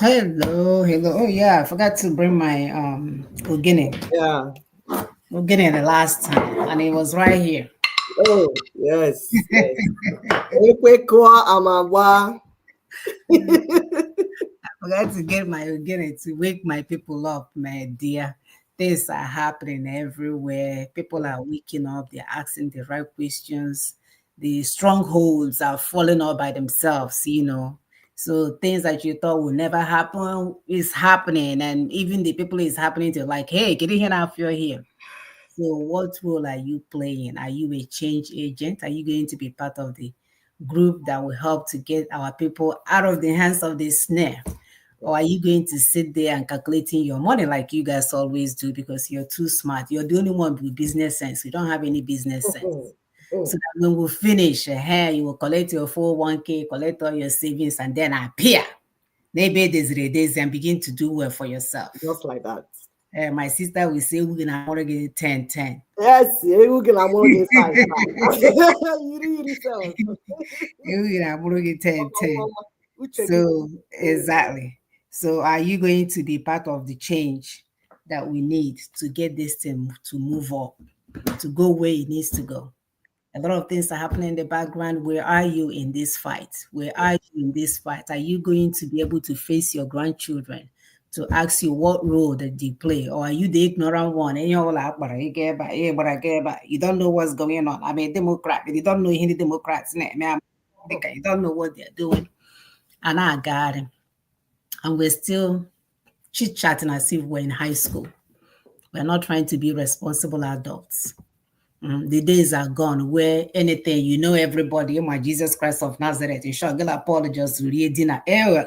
Hello, hello. Oh yeah, I forgot to bring my Ogene. Yeah. Ogene the last time, and it was right here. Oh, yes, yes. Ekwekwa amagwa. I forgot to get my Ogene to wake my people up, my dear. Things are happening everywhere. People are waking up. They're asking the right questions. The strongholds are falling out by themselves. So things that you thought would never happen is happening, and even the people is happening to like, hey, get in here now if you're here. So, what role are you playing? Are you a change agent? Are you going to be part of the group that will help to get our people out of the hands of the snare? Or are you going to sit there and calculating your money like you guys always do because you're too smart? You're the only one with business sense. You don't have any business sense. So that when we finish, you will collect your 401k, collect all your savings, and then appear. Maybe there's a days and begin to do well for yourself. Just like that. My sister will say, we're going to get 10-10. Yes, you can among this five. You yourself. We're going to get 10-10. Uche gị. So, exactly. So, are you going to be part of the change that we need to get this thing to move up, to go where it needs to go? A lot of things are happening in the background. Where are you in this fight? Where are you in this fight? Are you going to be able to face your grandchildren to ask you what role that they play? Or are you the ignorant one? And you're like, "But I get back, yeah, but I get back." You don't know what's going on. I'm a Democrat, but you don't know any Democrats. You don't know what they're doing. And I got him. And we're still chit chatting as if we're in high school. We're not trying to be responsible adults. The days are gone where anything, everybody, my Jesus Christ of Nazareth. In short, girl, Paul just read dinner. I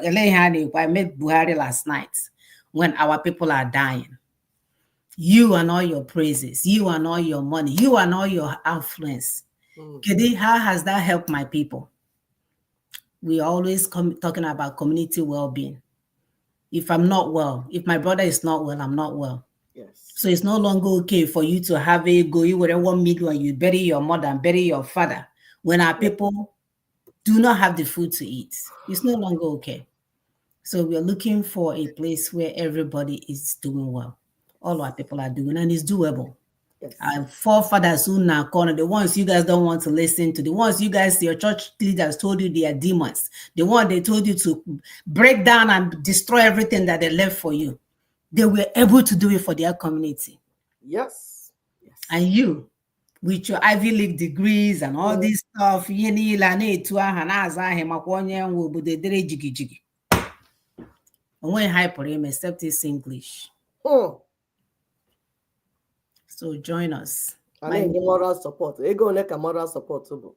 met Buhari last night when our people are dying. You and all your praises, you and all your money, you and all your influence. Kedi, how has that helped my people? We always talking about community well-being. If I'm not well, if my brother is not well, I'm not well. Yes. So it's no longer okay for you to have a go. You would 1 million, you bury your mother and bury your father. When our people do not have the food to eat, it's no longer okay. So we're looking for a place where everybody is doing well. All our people are doing, and it's doable. Yes. Our forefathers who now corner, the ones you guys don't want to listen to, the ones you guys, your church leaders told you they are demons, the one they told you to break down and destroy everything that they left for you. They were able to do it for their community. Yes. Yes. And you, with your Ivy League degrees and all this stuff, ihe niile a na-etu aha na-aza ahịa makwa onye nwe obodo edere jigijigi. Onweghị ha pụrụ ime except this English. So join us. I need moral support. Ego ole ka moral support bụ.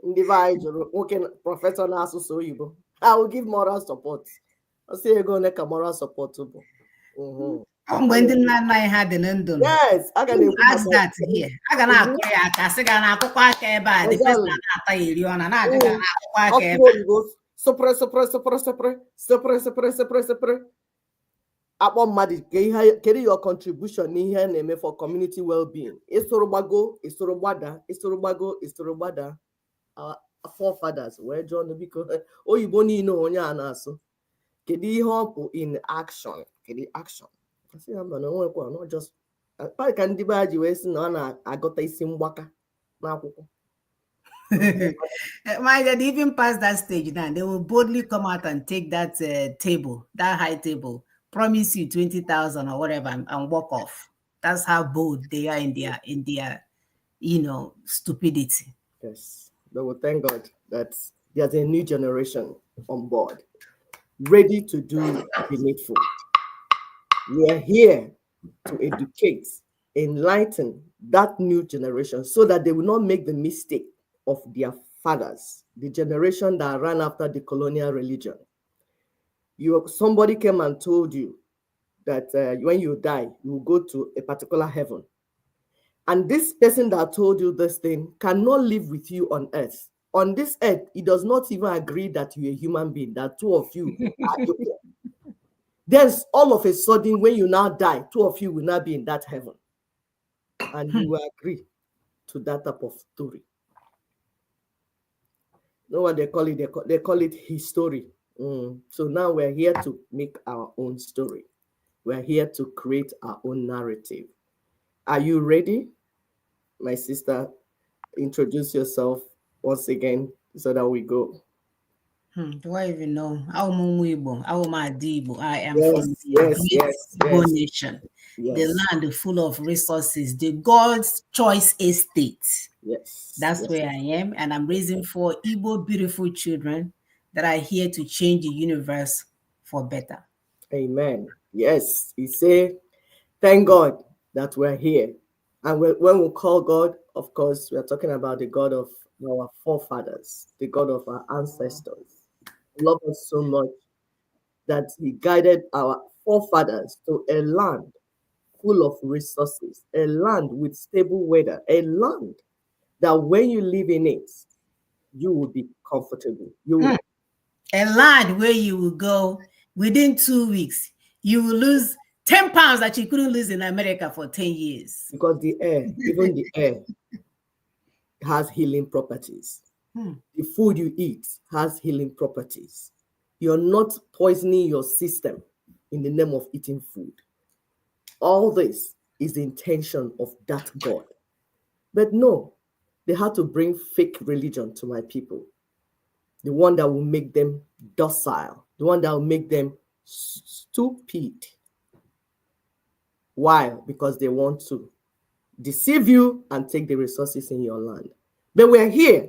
Ndị be anyị jụrụ nwoke prọfesọ na-asụsụ oyibo. I will give moral support. I say ego ole ka moral support bụ. Mgbe ndị nna nna anyị ha dị na ndụ. Yes, I can ask that here. A ga na-akụ ya aka sị ga na-akụkwa aka ebe a the person na-ata ya eri ọna na-ajụ ga na-akụkwa aka ebe a. Akpọ mmadụ kedu your contribution n'ihe na-eme for community well-being. Isoro gbago, isoro gbada, isoro gbago, isoro gbada. Our forefathers were John biko oyibo niile onye a na-asụ. Kedu ihe ọ bụ in action? Kedu action? I say I'm nwekwa not just ka ndị be ji wee sị na ọ na-agụta isi mgbaka n'akwụkwọ. My God, even past that stage now, they will boldly come out and take that table, that high table, promise you 20,000 or whatever, and walk off. That's how bold they are in their stupidity. Yes, but we thank God that there's a new generation on board, ready to do the needful. We are here to educate, enlighten that new generation so that they will not make the mistake of their fathers, the generation that ran after the colonial religion. Somebody came and told you that when you die, you will go to a particular heaven. And this person that told you this thing cannot live with you on earth. On this earth, he does not even agree that you're a human being, that two of you are equal. Then all of a sudden, when you now die, two of you will not be in that heaven. And you will agree to that type of story. You know what they call it? They call it history. So now we're here to make our own story. We're here to create our own narrative. Are you ready? My sister, introduce yourself once again so that we go. Do I even know? I am Yes, from the yes, great yes, Igbo yes, nation, the yes, land full of resources, the God's choice estate. yes, That's yes. where I am, and I'm raising 4 Igbo beautiful children that are here to change the universe for better. Amen. Yes, he say, thank God that we're here. And when we call God, of course, we are talking about the God of our forefathers, the God of our ancestors. He loved us so much that he guided our forefathers to a land full of resources, a land with stable weather, a land that when you live in it, you will be comfortable. You will, A land where you will go within 2 weeks, you will lose 10 pounds that you couldn't lose in America for 10 years. because the air, even the air, has healing properties. The food you eat has healing properties. You're not poisoning your system in the name of eating food. All this is the intention of that God. But no, they had to bring fake religion to my people. The one that will make them docile, the one that will make them stupid. Why? Because they want to deceive you and take the resources in your land. But we're here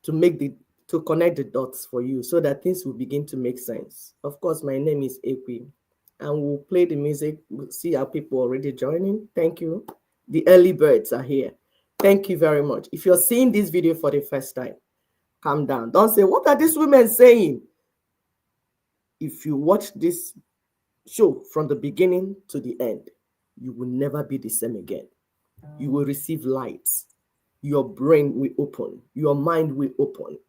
to connect the dots for you so that things will begin to make sense. Of course, my name is Ekwi, and we'll play the music. We'll see how people already joining. Thank you. The early birds are here. Thank you very much. If you're seeing this video for the first time, calm down. Don't say, what are these women saying? If you watch this show from the beginning to the end, you will never be the same again. You will receive light. Your brain will open. Your mind will open.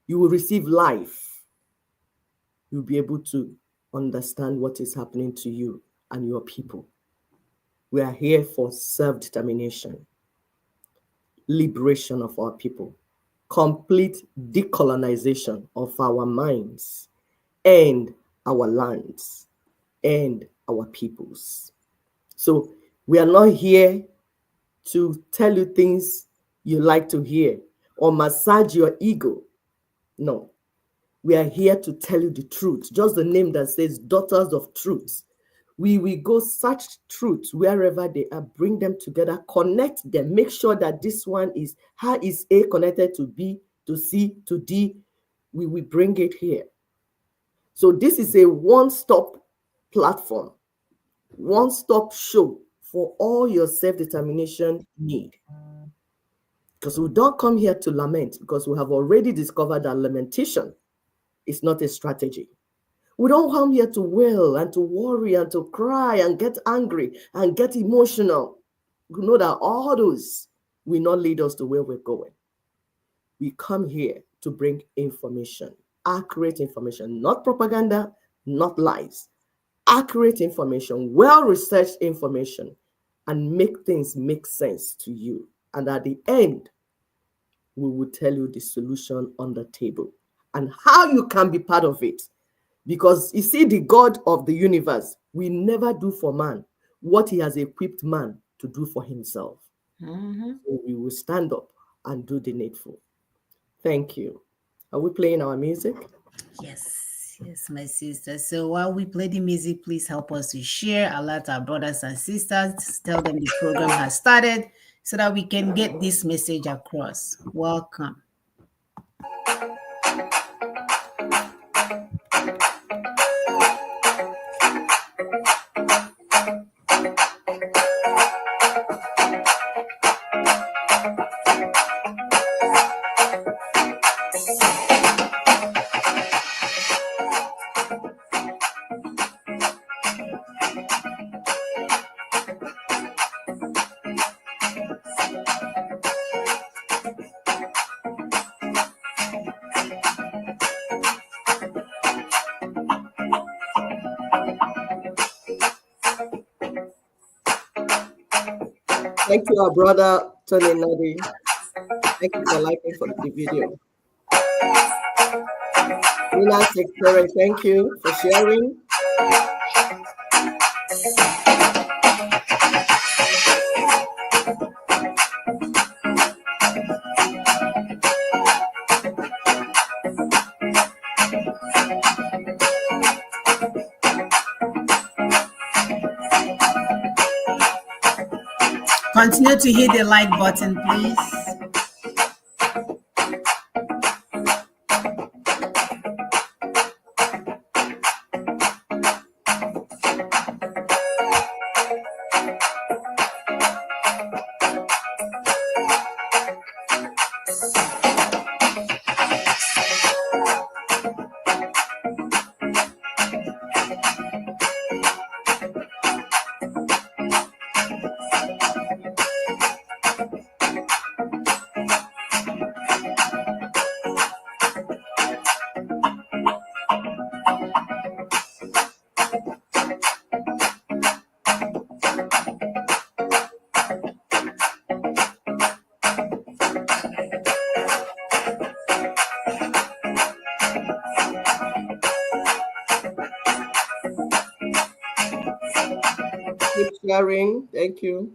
You will receive life. You'll be able to understand what is happening to you and your people. We are here for self-determination, liberation of our people, complete decolonization of our minds and our lands and our peoples. So we are not here to tell you things you like to hear or massage your ego. No, we are here to tell you the truth. Just the name that says Daughters of Truth. We will go search truth wherever they are, bring them together, connect them, make sure that this one is, how is A connected to B, to C, to D? We will bring it here. So this is a one-stop platform, one-stop show for all your self-determination need. Because we don't come here to lament, because we have already discovered that lamentation is not a strategy. We don't come here to wail and to worry and to cry and get angry and get emotional. You know that all those will not lead us to where we're going. We come here to bring information, accurate information, not propaganda, not lies. Accurate information, well-researched information, and make things make sense to you. And at the end, we will tell you the solution on the table and how you can be part of it. Because you see, the God of the universe will never do for man what he has equipped man to do for himself. So we will stand up and do the needful. Thank you. Are we playing our music? Yes, yes, my sister. So while we play the music, please help us to share, alert our brothers and sisters, tell them the program has started so that we can get this message across. Welcome. Thank you, our brother Tony Nadi. Thank you for liking for the video. Freelance experience, thank you for sharing. Continue to hit the like button, please. Keep sharing. Thank you.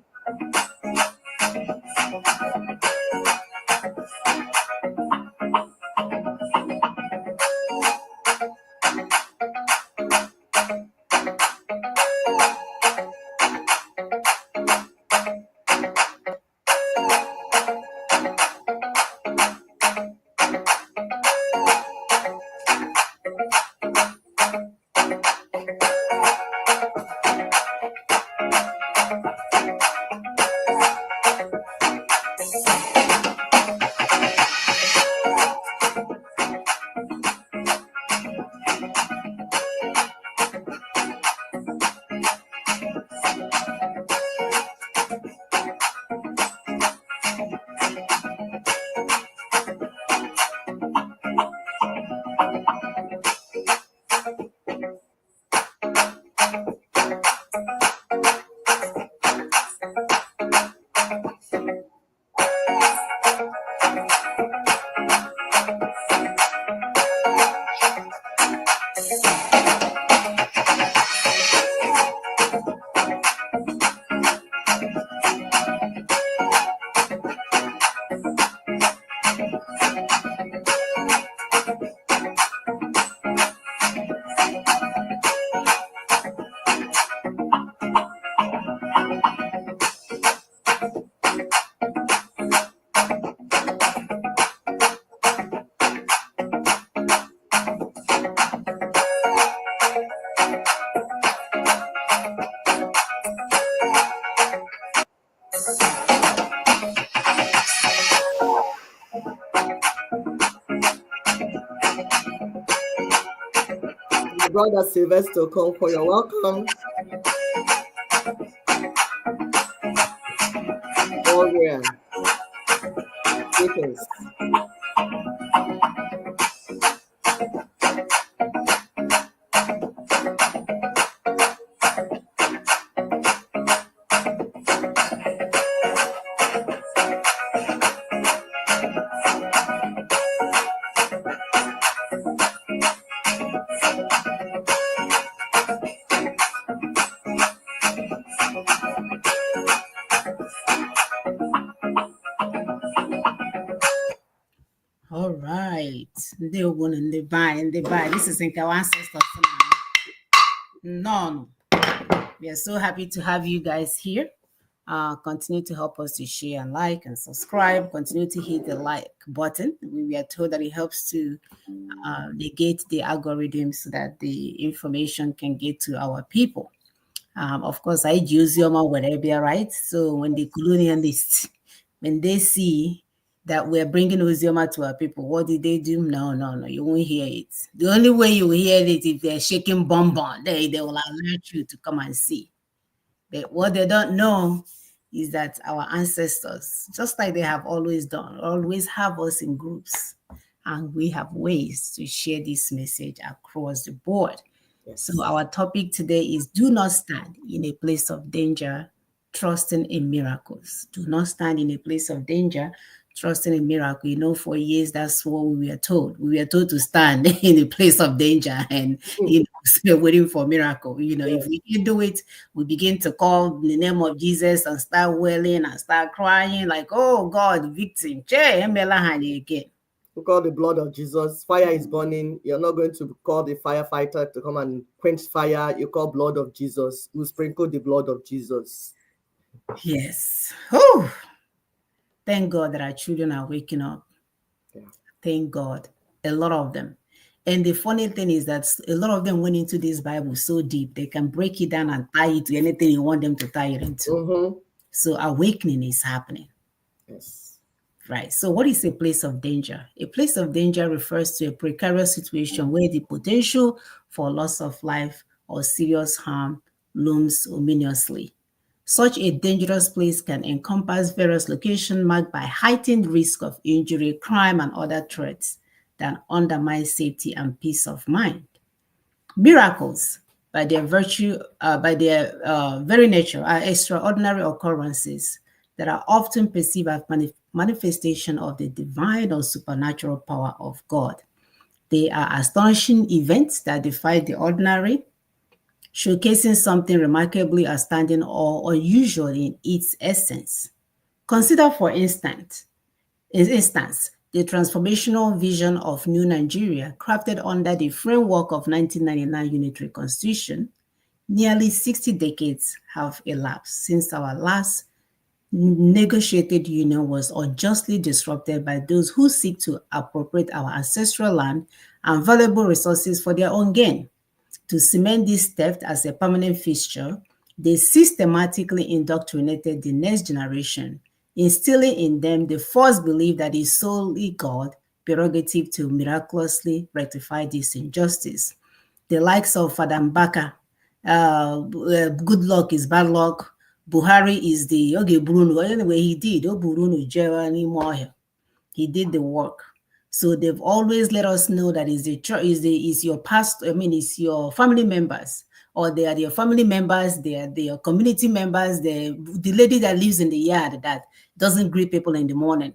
My brother Sylvester Okonkwo, you're welcome. Orion. Greetings. All right. They one in the buy. This is in our ancestors. No. We are so happy to have you guys here. Continue to help us to share and like and subscribe. Continue to hit the like button. We are told that it helps to negate the algorithm so that the information can get to our people. Of course, I use Yoma wherever, right? So when the colonialists, when they see that we're bringing Ozioma to our people, what did they do? No, you won't hear it. The only way you will hear it if they're shaking bonbon, they will alert you to come and see. But what they don't know is that our ancestors, just like they have always done, always have us in groups. And we have ways to share this message across the board. Yes. So our topic today is do not stand in a place of danger, trusting in miracles. Do not stand in a place of danger, trusting in miracle. You know, for years, that's what we were told. We were told to stand in a place of danger and, you know, waiting for miracle. You know, if we can do it, we begin to call the name of Jesus and start wailing and start crying like, oh God, victim. Again. We call the blood of Jesus. Fire is burning. You're not going to call the firefighter to come and quench fire. You call blood of Jesus. You sprinkle the blood of Jesus. Yes. Oh, thank God that our children are waking up. Yeah. Thank God. A lot of them. And the funny thing is that a lot of them went into this Bible so deep, they can break it down and tie it to anything you want them to tie it into. Mm-hmm. So awakening is happening. Yes. Right. So what is a place of danger? A place of danger refers to a precarious situation where the potential for loss of life or serious harm looms ominously. Such a dangerous place can encompass various locations marked by heightened risk of injury, crime, and other threats that undermine safety and peace of mind. Miracles, by their virtue, by their very nature, are extraordinary occurrences that are often perceived as manifestation of the divine or supernatural power of God. They are astonishing events that defy the ordinary, showcasing something remarkably outstanding or unusual in its essence. Consider, for instance, the transformational vision of New Nigeria crafted under the framework of 1999 Unitary Constitution. Nearly 60 decades have elapsed since our last negotiated union was unjustly disrupted by those who seek to appropriate our ancestral land and valuable resources for their own gain. To cement this theft as a permanent fixture, they systematically indoctrinated the next generation, instilling in them the false belief that it's solely God's prerogative to miraculously rectify this injustice. The likes of Father Mbaka, good luck is bad luck, Buhari is the Oge Bruno. Anyway, he did. He did the work. So they've always let us know that is your past. I mean, it's your family members, or they are your family members. They are your community members. The lady that lives in the yard that doesn't greet people in the morning.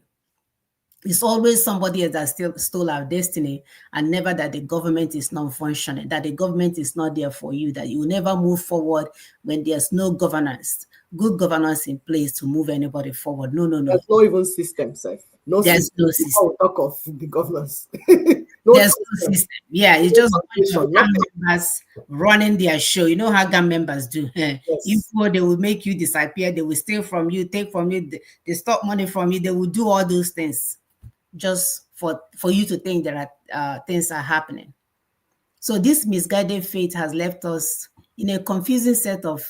It's always somebody else that still stole our destiny, and never that the government is not functioning, that the government is not there for you, that you will never move forward when there's no governance, good governance in place to move anybody forward. No. There's no even system, sir. There's no system. Talk of the governance. There's no system. Yeah, it's just gang members running their show. You know how gang members do. Yes. They will make you disappear. They will steal from you, take from you, they stop money from you. They will do all those things just for you to think that things are happening. So this misguided faith has left us in a confusing set of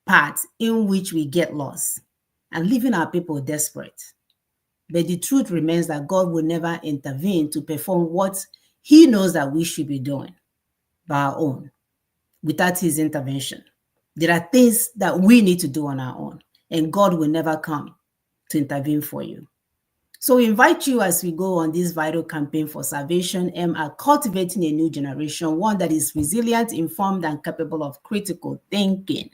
paths in which we get lost and leaving our people desperate. But the truth remains that God will never intervene to perform what he knows that we should be doing by our own without his intervention. There are things that we need to do on our own, and God will never come to intervene for you. So we invite you as we go on this vital campaign for salvation, aimed at cultivating a new generation, one that is resilient, informed, and capable of critical thinking.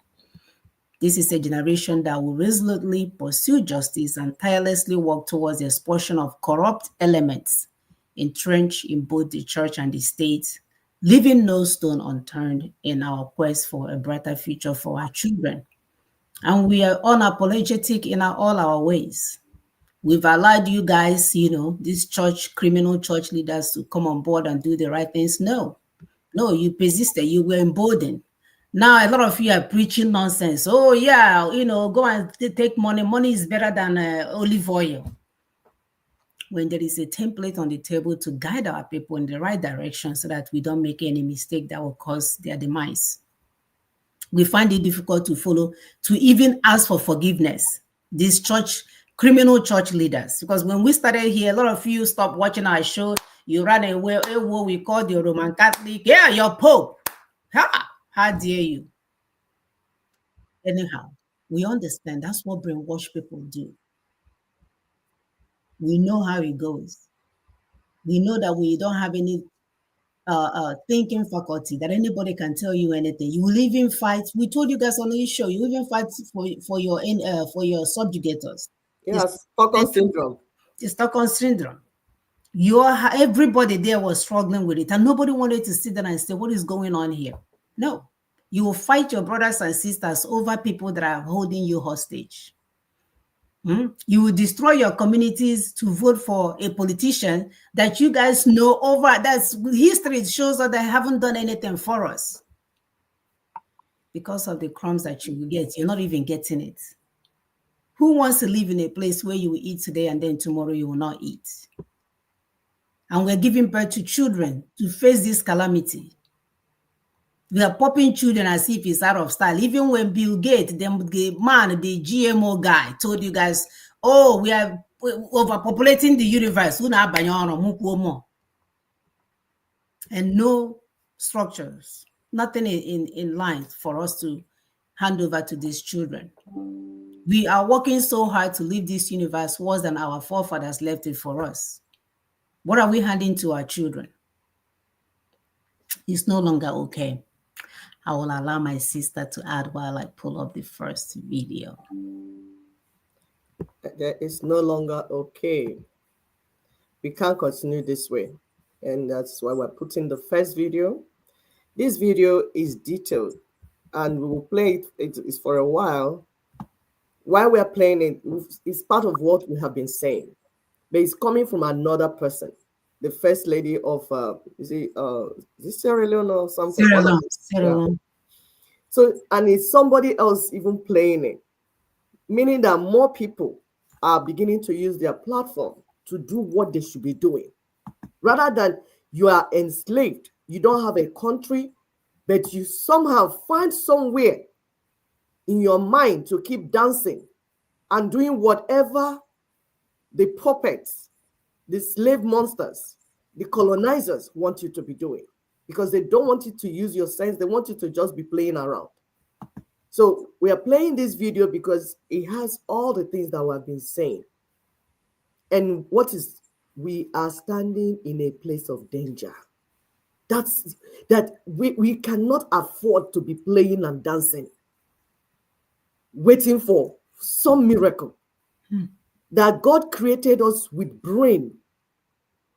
This is a generation that will resolutely pursue justice and tirelessly work towards the expulsion of corrupt elements entrenched in both the church and the state, leaving no stone unturned in our quest for a brighter future for our children. And we are unapologetic in all our ways. We've allowed you guys, these criminal church leaders to come on board and do the right things. No, you persisted, you were emboldened. Now, a lot of you are preaching nonsense. Oh, yeah, go and take money. Money is better than olive oil. When there is a template on the table to guide our people in the right direction so that we don't make any mistake that will cause their demise. We find it difficult to follow, to even ask for forgiveness. These criminal church leaders. Because when we started here, a lot of you stopped watching our show. You ran away, what we call the Roman Catholic. Yeah, your Pope. How dare you? Anyhow, we understand that's what brainwashed people do. We know how it goes. We know that we don't have any thinking faculty, that anybody can tell you anything. You will even fight. We told you guys on the show, you even fight for your subjugators. Yes, Stockholm syndrome. the Stockholm syndrome. Everybody there was struggling with it, and nobody wanted to sit there and say, what is going on here? No, you will fight your brothers and sisters over people that are holding you hostage. You will destroy your communities to vote for a politician that you guys know over. That's history shows that they haven't done anything for us. Because of the crumbs that you will get, you're not even getting it. Who wants to live in a place where you will eat today and then tomorrow you will not eat? And we're giving birth to children to face this calamity. We are popping children as if it's out of style. Even when Bill Gates, the the GMO guy, told you guys, oh, we are overpopulating the universe. And no structures, nothing in line for us to hand over to these children. We are working so hard to leave this universe worse than our forefathers left it for us. What are we handing to our children? It's no longer okay. I will allow my sister to add while I pull up the first video. That is no longer okay. We can't continue this way. And that's why we're putting the first video. This video is detailed, and we will play it. It's for a while. While we're playing it, it's part of what we have been saying. But it's coming from another person. The first lady of, is it Sierra Leone or something? Sierra Leone. So, and it's somebody else even playing it, meaning that more people are beginning to use their platform to do what they should be doing. Rather than you are enslaved, you don't have a country, but you somehow find somewhere in your mind to keep dancing and doing whatever the puppets, the slave monsters, the colonizers want you to be doing, because they don't want you to use your sense. They want you to just be playing around. So we are playing this video because it has all the things that we have been saying. And we are standing in a place of danger. That we cannot afford to be playing and dancing, waiting for some miracle. That God created us with brain.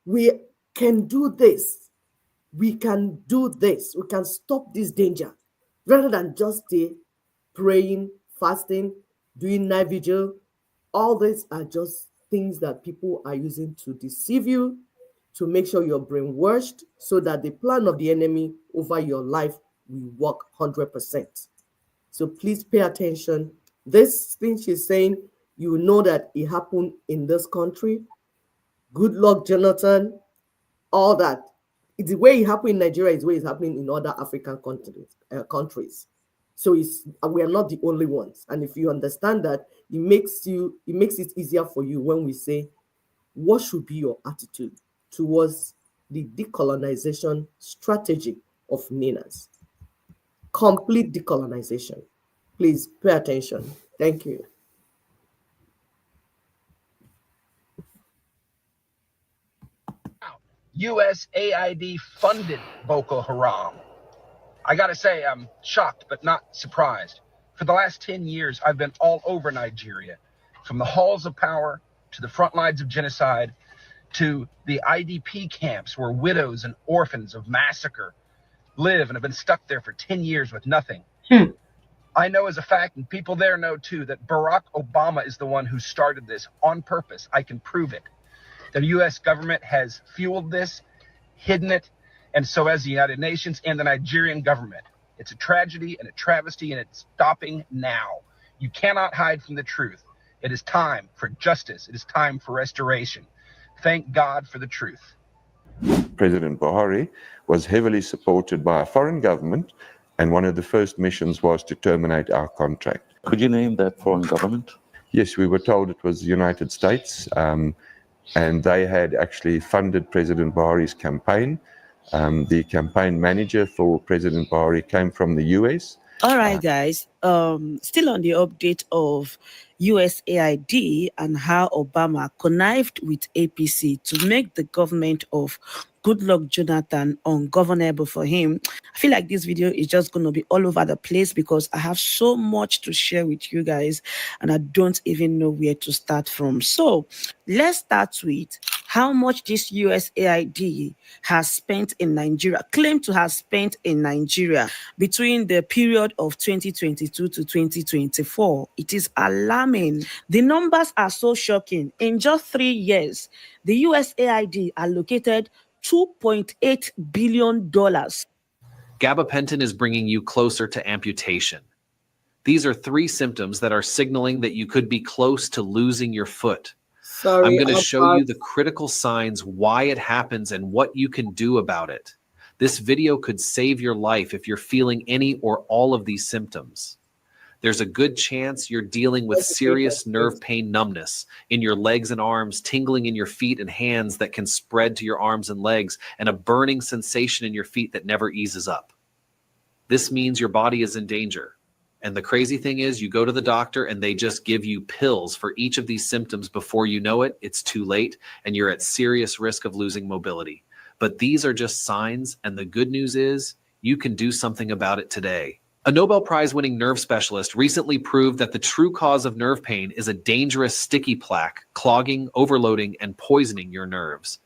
We can do this. We can do this. We can stop this danger rather than just stay praying, fasting, doing night vigil. All these are just things that people are using to deceive you, to make sure you're brainwashed, so that the plan of the enemy over your life will work 100%. So please pay attention. This thing she's saying, you know that it happened in this country. Good luck, Jonathan. All that. It's the way it happened in Nigeria is the way it's happening in other African countries. So we are not the only ones. And if you understand that, it makes it easier for you when we say, what should be your attitude towards the decolonization strategy of NINAS? Complete decolonization. Please pay attention. Thank you. USAID funded Boko Haram. I gotta say, I'm shocked but not surprised. For the last 10 years, I've been all over Nigeria, from the halls of power to the front lines of genocide to the IDP camps where widows and orphans of massacre live and have been stuck there for 10 years with nothing. I know as a fact, and people there know too, that Barack Obama is the one who started this on purpose. I can prove it. The U.S. government has fueled this, hidden it, and so has the United Nations and the Nigerian government. It's a tragedy and a travesty, and it's stopping now. You cannot hide from the truth. It is time for justice. It is time for restoration. Thank God for the truth. President Buhari was heavily supported by a foreign government, and one of the first missions was to terminate our contract. Could you name that foreign government? Yes, we were told it was the United States, and they had actually funded President Buhari's campaign. The campaign manager for President Buhari came from the US. All right, guys. Still on the update of USAID and how Obama connived with APC to make the government of Goodluck Jonathan ungovernable for him. I feel like this video is just going to be all over the place because I have so much to share with you guys and I don't even know where to start from. So let's start with how much this USAID has spent in Nigeria, claimed to have spent in Nigeria between the period of 2022 to 2024. It is alarming. The numbers are so shocking. In just 3 years, the USAID allocated $2.8 billion. Gabapentin is bringing you closer to amputation. These are 3 symptoms that are signaling that you could be close to losing your foot. Sorry, I'm going to show you the critical signs, why it happens, and what you can do about it. This video could save your life if you're feeling any or all of these symptoms. There's a good chance you're dealing with serious nerve pain numbness in your legs and arms, tingling in your feet and hands that can spread to your arms and legs, and a burning sensation in your feet that never eases up. This means your body is in danger. And the crazy thing is, you go to the doctor and they just give you pills for each of these symptoms. Before you know it, it's too late and you're at serious risk of losing mobility. But these are just signs, and the good news is you can do something about it today. A Nobel Prize-winning nerve specialist recently proved that the true cause of nerve pain is a dangerous sticky plaque, clogging, overloading, and poisoning your nerves.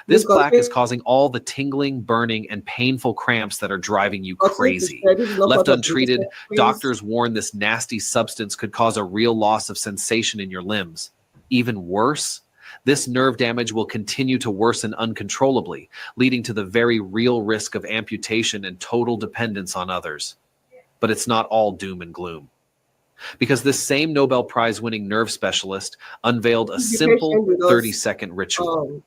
This plaque is causing all the tingling, burning, and painful cramps that are driving you crazy. Left untreated, doctors warn this nasty substance could cause a real loss of sensation in your limbs. Even worse, this nerve damage will continue to worsen uncontrollably, leading to the very real risk of amputation and total dependence on others. But it's not all doom and gloom. Because this same Nobel Prize-winning nerve specialist unveiled a simple 30-second ritual.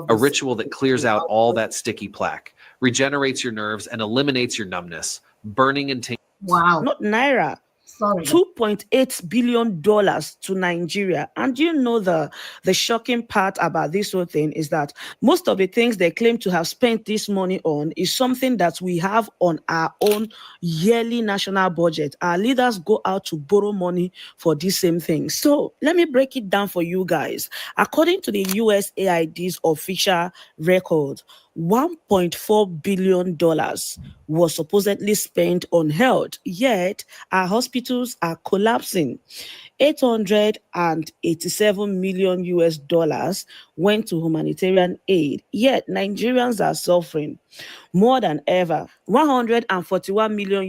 A ritual that clears out all that sticky plaque, regenerates your nerves, and eliminates your numbness, burning and tingling. Wow. Not naira. Sorry. $2.8 billion to Nigeria. And you know the shocking part about this whole thing is that most of the things they claim to have spent this money on is something that we have on our own yearly national budget. Our leaders go out to borrow money for these same things. So let me break it down for you guys. According to the USAID's official record, $1.4 billion was supposedly spent on health, yet our hospitals are collapsing. $887 million went to humanitarian aid, yet Nigerians are suffering more than ever. $141 million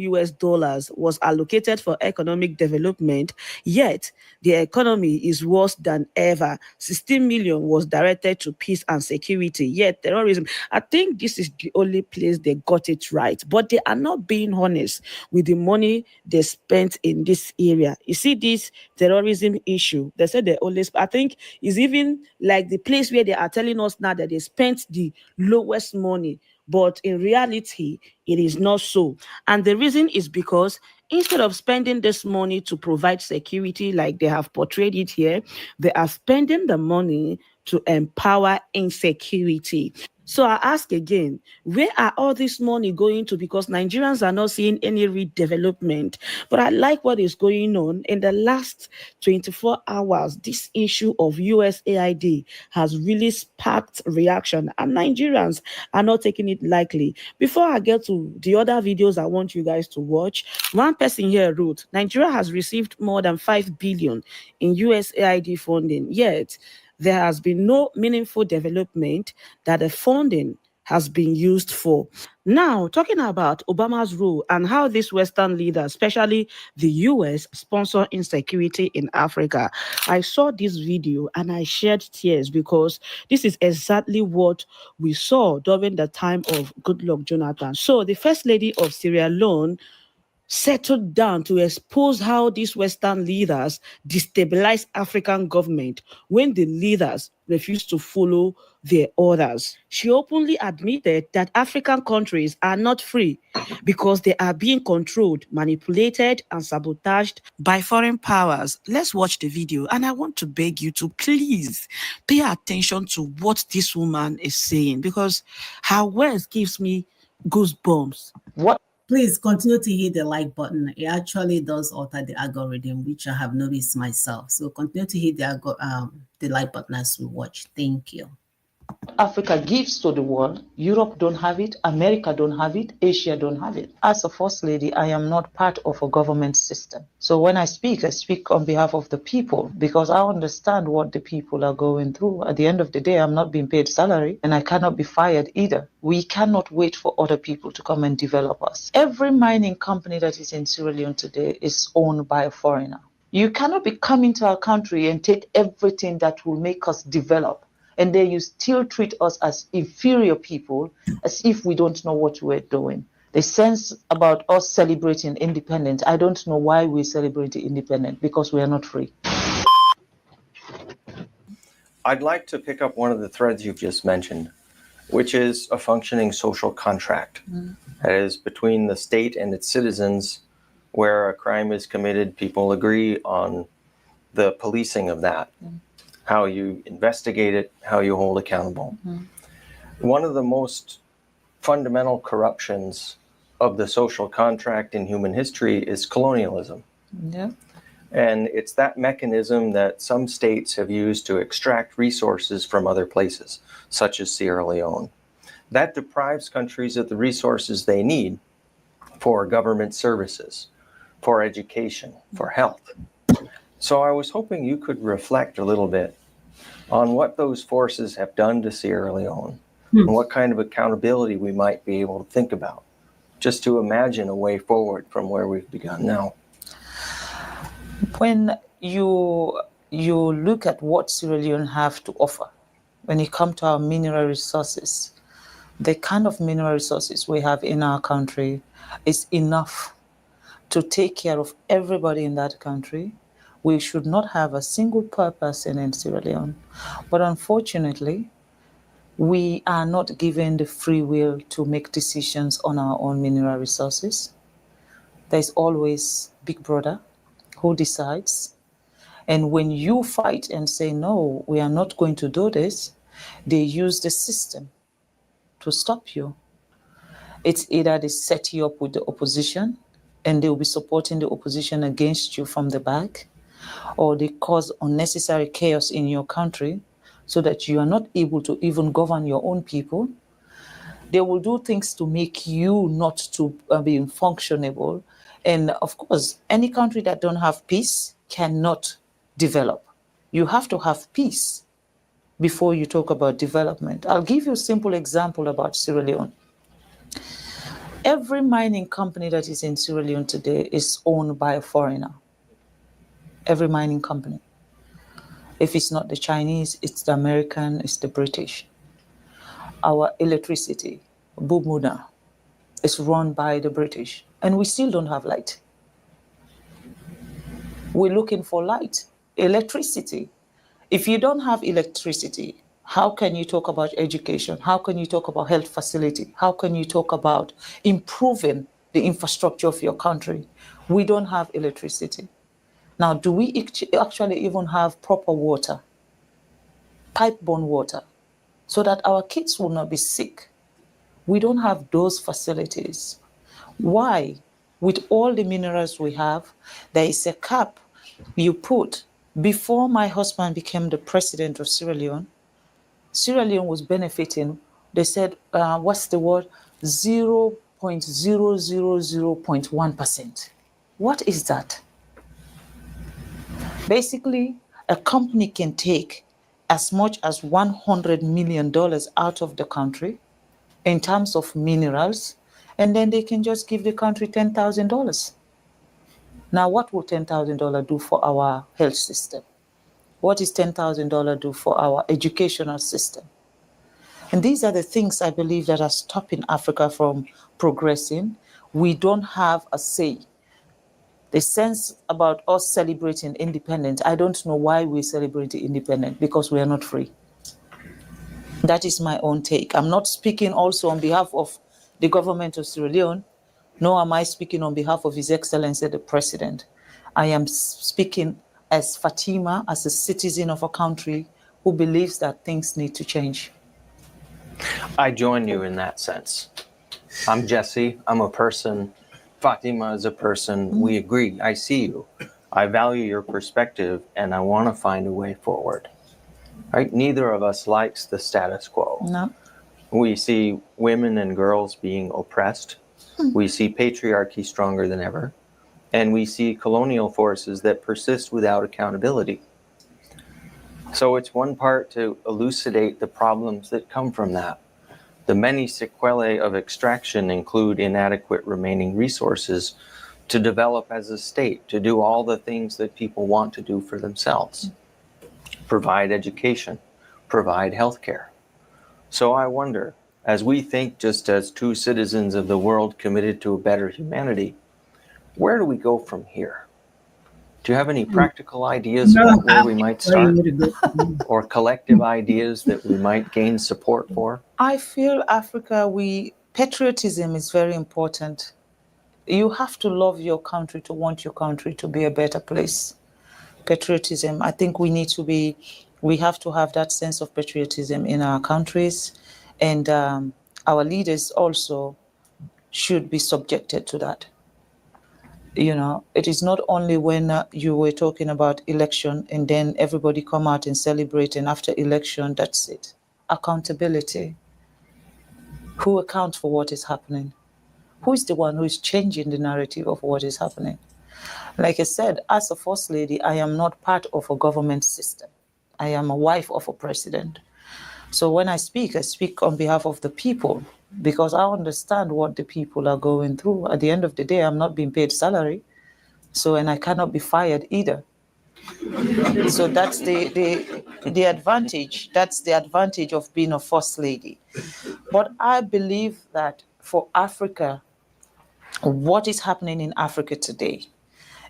was allocated for economic development, yet the economy is worse than ever. 16 million was directed to peace and security, yet terrorism. I think this is the only place they got it right, but they are not being honest with the money they spent in this area. You see this terrorism issue, they said they only, I think is even like the place where they are telling us now that they spent the lowest money. But in reality, it is not so. And the reason is because instead of spending this money to provide security like they have portrayed it here, they are spending the money to empower insecurity. So I ask again, where are all this money going to? Because Nigerians are not seeing any redevelopment. But I like what is going on. In the last 24 hours, this issue of USAID has really sparked reaction, and Nigerians are not taking it lightly. Before I get to the other videos I want you guys to watch, one person here wrote, Nigeria has received more than $5 billion in USAID funding, yet there has been no meaningful development that the funding has been used for. Now, talking about Obama's role and how these Western leaders, especially the US, sponsor insecurity in Africa. I saw this video and I shed tears because this is exactly what we saw during the time of Goodluck Jonathan. So the First Lady of Sierra Leone settled down to expose how these Western leaders destabilize African government when the leaders refuse to follow their orders. She openly admitted that African countries are not free because they are being controlled, manipulated, and sabotaged by foreign powers. Let's watch the video, and I want to beg you to please pay attention to what this woman is saying, because her words gives me goosebumps. What Please continue to hit the like button. It actually does alter the algorithm, which I have noticed myself. So continue to hit the like button as we watch. Thank you. Africa gives to the world, Europe don't have it, America don't have it, Asia don't have it. As a First Lady, I am not part of a government system. So when I speak on behalf of the people because I understand what the people are going through. At the end of the day, I'm not being paid salary and I cannot be fired either. We cannot wait for other people to come and develop us. Every mining company that is in Sierra Leone today is owned by a foreigner. You cannot be coming to our country and take everything that will make us develop. And then you still treat us as inferior people, as if we don't know what we're doing. The sense about us celebrating independence, I don't know why we celebrate independence, because we are not free. I'd like to pick up one of the threads you've just mentioned, which is a functioning social contract. That is between the state and its citizens, where a crime is committed, people agree on the policing of that. How you investigate it, how you hold accountable. One of the most fundamental corruptions of the social contract in human history is colonialism. Yeah. And it's that mechanism that some states have used to extract resources from other places, such as Sierra Leone. That deprives countries of the resources they need for government services, for education, for health. So I was hoping you could reflect a little bit on what those forces have done to Sierra Leone and what kind of accountability we might be able to think about, just to imagine a way forward from where we've begun now. When you look at what Sierra Leone have to offer, when it comes to our mineral resources, the kind of mineral resources we have in our country is enough to take care of everybody in that country. We should not have a single poor person in Sierra Leone. But unfortunately, we are not given the free will to make decisions on our own mineral resources. There's always Big Brother who decides. And when you fight and say, no, we are not going to do this, they use the system to stop you. It's either they set you up with the opposition and they'll be supporting the opposition against you from the back, or they cause unnecessary chaos in your country so that you are not able to even govern your own people. They will do things to make you not to be functionable. And of course, any country that don't have peace cannot develop. You have to have peace before you talk about development. I'll give you a simple example about Sierra Leone. Every mining company that is in Sierra Leone today is owned by a foreigner. Every mining company. If it's not the Chinese, it's the American, it's the British. Our electricity, Bumuna, is run by the British, and we still don't have light. We're looking for light, electricity. If you don't have electricity, how can you talk about education? How can you talk about health facility? How can you talk about improving the infrastructure of your country? We don't have electricity. Now, do we actually even have proper water, pipe-borne water, so that our kids will not be sick? We don't have those facilities. Why? With all the minerals we have, there is a cap you put. Before my husband became the president of Sierra Leone was benefiting, they said, what's the word? 0.000.1%. What is that? Basically, a company can take as much as $100 million out of the country in terms of minerals, and then they can just give the country $10,000. Now, what will $10,000 do for our health system? What does $10,000 do for our educational system? And these are the things I believe that are stopping Africa from progressing. We don't have a say. The sense about us celebrating independence, I don't know why we celebrate independence, because we are not free. That is my own take. I'm not speaking also on behalf of the government of Sierra Leone, nor am I speaking on behalf of His Excellency the President. I am speaking as Fatima, as a citizen of a country who believes that things need to change. I join you in that sense. I'm Jesse. I'm a person Fatima is a person, we agree. I see you. I value your perspective and I want to find a way forward. Right? Neither of us likes the status quo. No. We see women and girls being oppressed. We see patriarchy stronger than ever. And we see colonial forces that persist without accountability. So it's one part to elucidate the problems that come from that. The many sequelae of extraction include inadequate remaining resources to develop as a state, to do all the things that people want to do for themselves. Provide education, provide healthcare. So I wonder, as we think just as true citizens of the world committed to a better humanity, where do we go from here? Do you have any practical ideas about where we might start? Or collective ideas that we might gain support for? I feel Africa, patriotism is very important. You have to love your country to want your country to be a better place. Patriotism, I think we have to have that sense of patriotism in our countries, and our leaders also should be subjected to that. You know, it is not only when you were talking about election and then everybody come out and celebrate, and after election, that's it. Accountability. Who accounts for what is happening? Who is the one who is changing the narrative of what is happening? Like I said, as a First Lady, I am not part of a government system. I am a wife of a president. So when I speak on behalf of the people, because I understand what the people are going through. At the end of the day, I'm not being paid salary, and I cannot be fired either. So that's the advantage. That's the advantage of being a First Lady. But I believe that for Africa, what is happening in Africa today,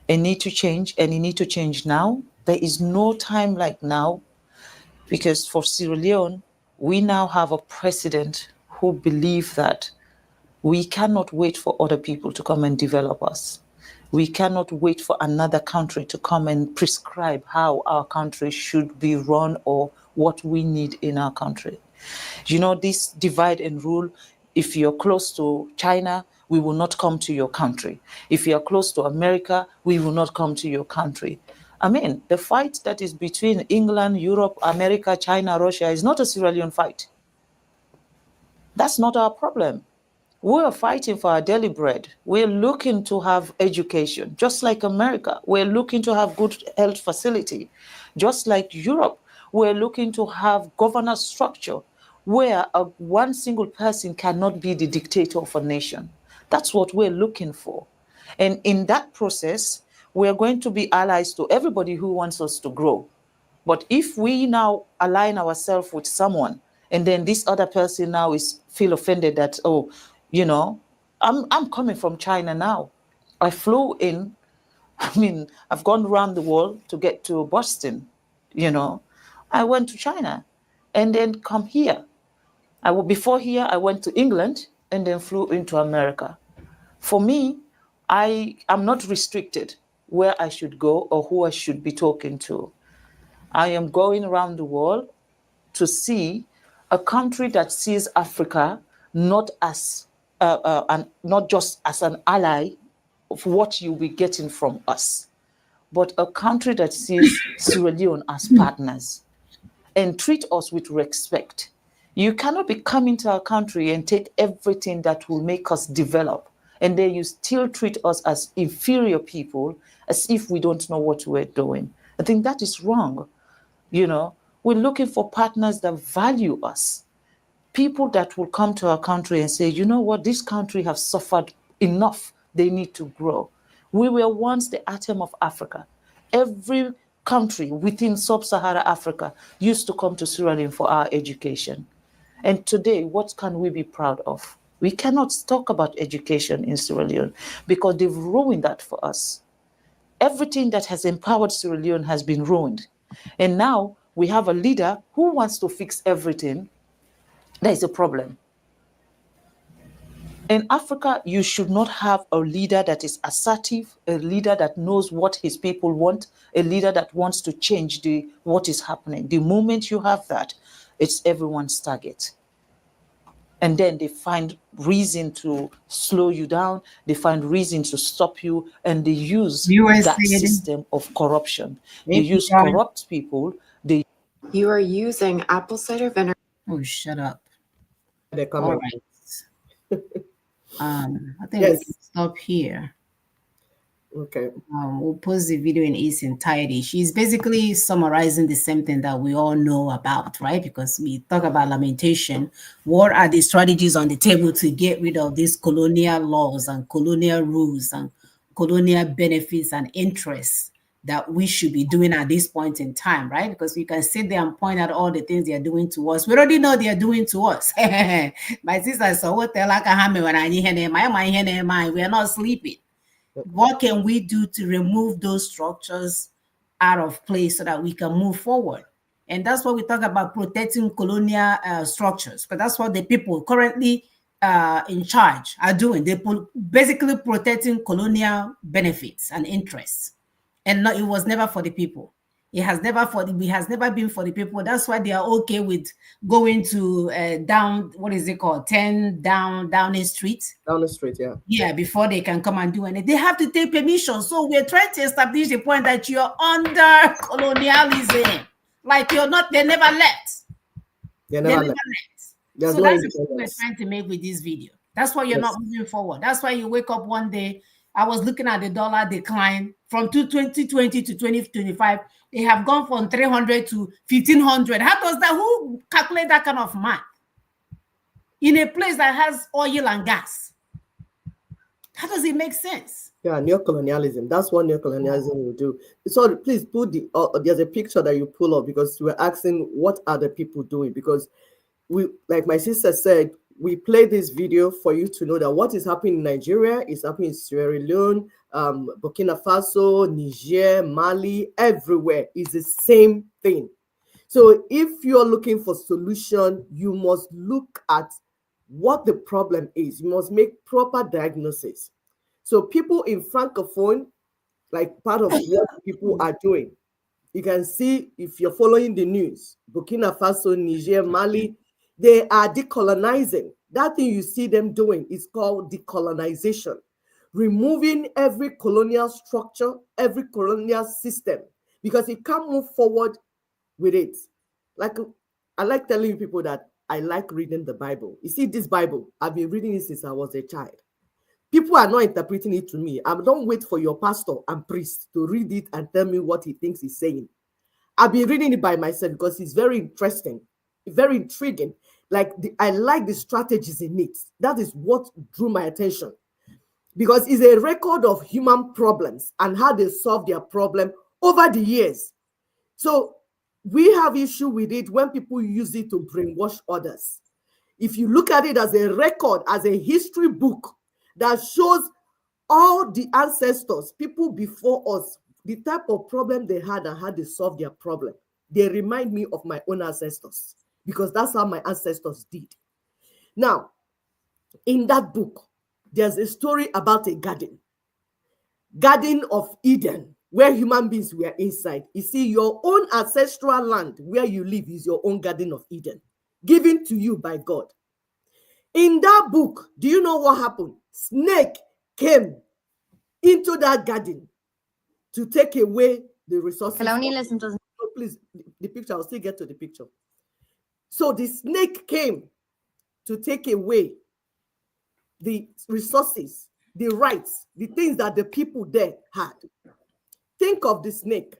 it needs to change, and it needs to change now. There is no time like now, because for Sierra Leone, we now have a president who believes that we cannot wait for other people to come and develop us. We cannot wait for another country to come and prescribe how our country should be run or what we need in our country. You know, this divide and rule, if you're close to China, we will not come to your country. If you're close to America, we will not come to your country. I mean, the fight that is between England, Europe, America, China, Russia is not a Sierra Leone fight. That's not our problem. We're fighting for our daily bread. We're looking to have education, just like America. We're looking to have good health facility, just like Europe. We're looking to have governance structure where one single person cannot be the dictator of a nation. That's what we're looking for. And in that process, we're going to be allies to everybody who wants us to grow. But if we now align ourselves with someone, and then this other person now feel offended that, oh, you know, I'm coming from China now. I flew in, I've gone around the world to get to Boston, you know. I went to China and then come here. Before here, I went to England and then flew into America. For me, I'm not restricted where I should go or who I should be talking to. I am going around the world to see a country that sees Africa not as not just as an ally of what you'll be getting from us, but a country that sees Sierra Leone as partners and treat us with respect. You cannot be coming to our country and take everything that will make us develop, and then you still treat us as inferior people, as if we don't know what we're doing. I think that is wrong. You know, we're looking for partners that value us, people that will come to our country and say, you know what, this country has suffered enough. They need to grow. We were once the atom of Africa. Every country within sub-Saharan Africa used to come to Sierra Leone for our education. And today, what can we be proud of? We cannot talk about education in Sierra Leone because they've ruined that for us. Everything that has empowered Sierra Leone has been ruined. And now we have a leader who wants to fix everything. There is a problem. In Africa, you should not have a leader that is assertive, a leader that knows what his people want, a leader that wants to change what is happening. The moment you have that, it's everyone's target. And then they find reason to slow you down. They find reason to stop you. And they use that system of corruption. They use corrupt people. You are using apple cider vinegar. Oh, shut up. They're All coming. right. I think we can stop here. Okay. We'll post the video in its entirety. She's basically summarizing the same thing that we all know about, right? Because we talk about lamentation. What are the strategies on the table to get rid of these colonial laws and colonial rules and colonial benefits and interests that we should be doing at this point in time, right? Because we can sit there and point out all the things they are doing to us. We already know they are doing to us. My sister said, we are not sleeping. What can we do to remove those structures out of place so that we can move forward? And that's what we talk about, protecting colonial structures, because that's what the people currently in charge are doing. They're basically protecting colonial benefits and interests. And it was never for the people. It has never been for the people. That's why they are okay with going to down, what is it called? 10 Downing Street. Down the street, yeah. Yeah, before they can come and do anything. They have to take permission. So we're trying to establish the point that you're under colonialism. Like they never left. They never left. So that's the point we're trying to make with this video. That's why you're not moving forward. That's why you wake up one day. I was looking at the dollar decline from 2020 to 2025. They have gone from 300 to 1500. How does that? Who calculate that kind of math in a place that has oil and gas? How does it make sense? Yeah, neocolonialism. That's what neocolonialism will do. So please put there's a picture that you pull up, because we're asking what are the people doing, because we, like my sister said, we play this video for you to know that what is happening in Nigeria is happening in Sierra Leone, Burkina Faso, Niger, Mali, everywhere is the same thing. So if you're looking for solution, you must look at what the problem is. You must make proper diagnosis. So people in Francophone, like part of what people are doing, you can see if you're following the news, Burkina Faso, Niger, Mali, they are decolonizing. That thing you see them doing is called decolonization. Removing every colonial structure, every colonial system, because you can't move forward with it. Like, I like telling people that I like reading the Bible. You see, this Bible, I've been reading it since I was a child. People are not interpreting it to me. I don't wait for your pastor and priest to read it and tell me what he thinks he's saying. I've been reading it by myself because it's very interesting, very intriguing. Like, I like the strategies in it. That is what drew my attention, because it's a record of human problems and how they solve their problem over the years. So we have issue with it when people use it to brainwash others. If you look at it as a record, as a history book that shows all the ancestors, people before us, the type of problem they had and how they solved their problem, they remind me of my own ancestors, because that's how my ancestors did. Now, in that book, there's a story about a garden of Eden, where human beings were inside. You see, your own ancestral land where you live is your own Garden of Eden, given to you by God. In that book, do you know what happened? Snake came into that garden to take away the resources. Colonialism doesn't. Oh, please, the picture, I'll still get to the picture. So the snake came to take away the resources, the rights, the things that the people there had. Think of the snake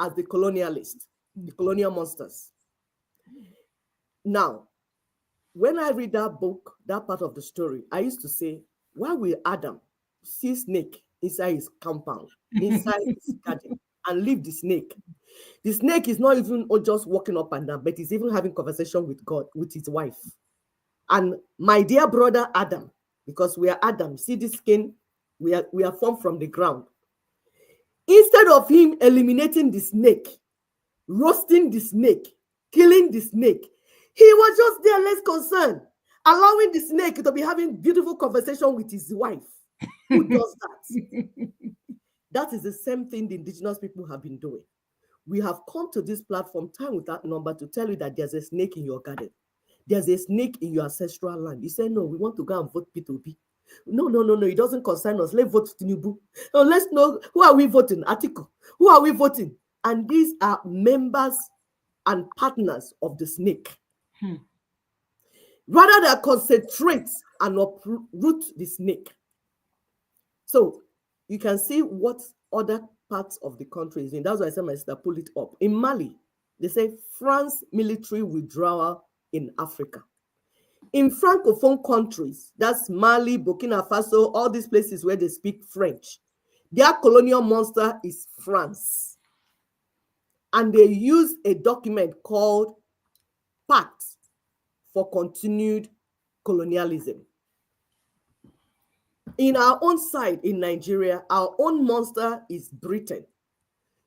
as the colonialist, the colonial monsters. Now, when I read that book, that part of the story, I used to say, why will Adam see snake inside his compound, inside his garden, and leave the snake? The snake is not even just walking up and down, but he's even having conversation with God, with his wife. And my dear brother Adam, because we are Adam, see this skin, we are formed from the ground. Instead of him eliminating the snake, roasting the snake, killing the snake, he was just there less concerned, allowing the snake to be having beautiful conversation with his wife. Who does that? That is the same thing the indigenous people have been doing. We have come to this platform time without number to tell you that there's a snake in your garden. there's a snake in your ancestral land. You say, no, we want to go and vote P2P. No, it doesn't concern us. Let's vote Tinubu. No, let's know, who are we voting? Atiku. Who are we voting? And these are members and partners of the snake. Rather than concentrate and uproot the snake. So you can see what other parts of the country is in. That's why I said my sister, pull it up. In Mali, they say France military withdrawal in Africa. In Francophone countries, that's Mali, Burkina Faso, all these places where they speak French, their colonial monster is France. And they use a document called Pact for Continued Colonialism. In our own side in Nigeria, our own monster is Britain,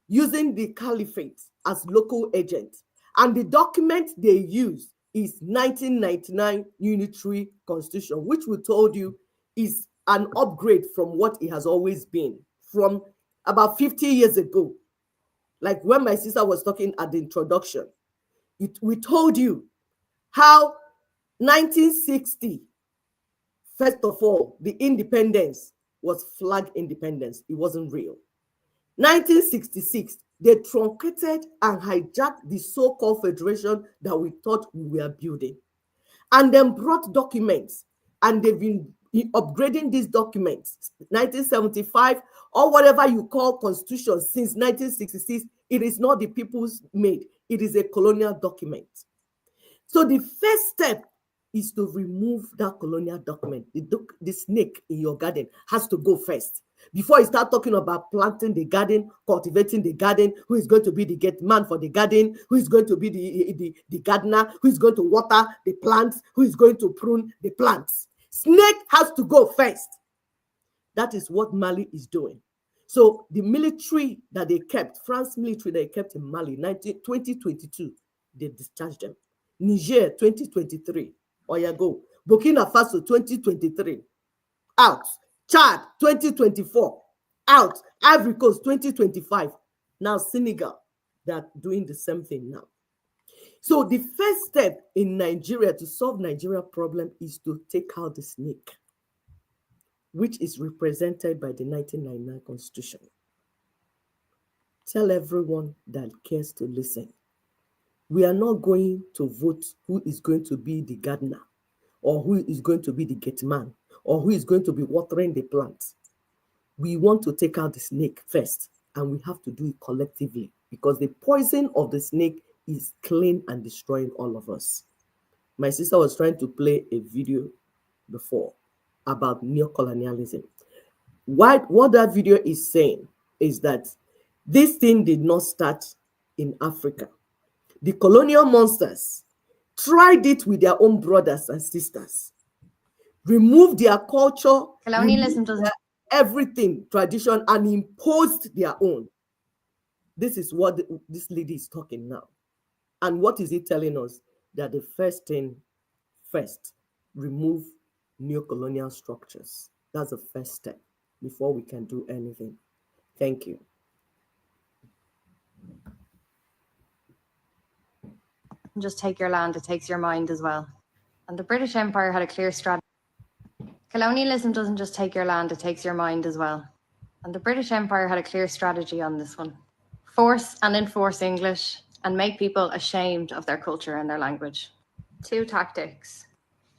using the caliphate as local agent. And the document they use is 1999 Unitary Constitution, which we told you is an upgrade from what it has always been from about 50 years ago. Like when my sister was talking at the introduction, we told you how 1960, first of all, the independence was flag independence. It wasn't real. 1966, they truncated and hijacked the so-called federation that we thought we were building. And then brought documents, and they've been upgrading these documents. 1975, or whatever you call constitution, since 1966, it is not the people's made. It is a colonial document. So the first step is to remove that colonial document. The snake in your garden has to go first. Before you start talking about planting the garden, cultivating the garden, who is going to be the gate man for the garden, who is going to be the gardener, who is going to water the plants, who is going to prune the plants. Snake has to go first. That is what Mali is doing. So the military that they kept, France military that they kept in Mali, 2022, they discharged them. Niger, 2023, Oyago. Burkina Faso, 2023, out. Chad, 2024, out. Ivory Coast, 2025. Now Senegal, they're doing the same thing now. So the first step in Nigeria to solve Nigeria's problem is to take out the snake, which is represented by the 1999 Constitution. Tell everyone that cares to listen. We are not going to vote who is going to be the gardener, or who is going to be the gate man, or who is going to be watering the plants. We want to take out the snake first, and we have to do it collectively, because the poison of the snake is killing and destroying all of us. My sister was trying to play a video before about neocolonialism. What that video is saying is that this thing did not start in Africa. The colonial monsters tried it with their own brothers and sisters, removed their culture, Colonialism doesn't. Everything, tradition, and imposed their own. This is what this lady is talking now. And what is it telling us? That the first thing, remove neocolonial structures. That's the first step before we can do anything. Thank you. Just take your land, it takes your mind as well. And the British Empire had a clear strategy. Colonialism doesn't just take your land, it takes your mind as well. And the British Empire had a clear strategy on this one. Force and enforce English and make people ashamed of their culture and their language. 2 tactics.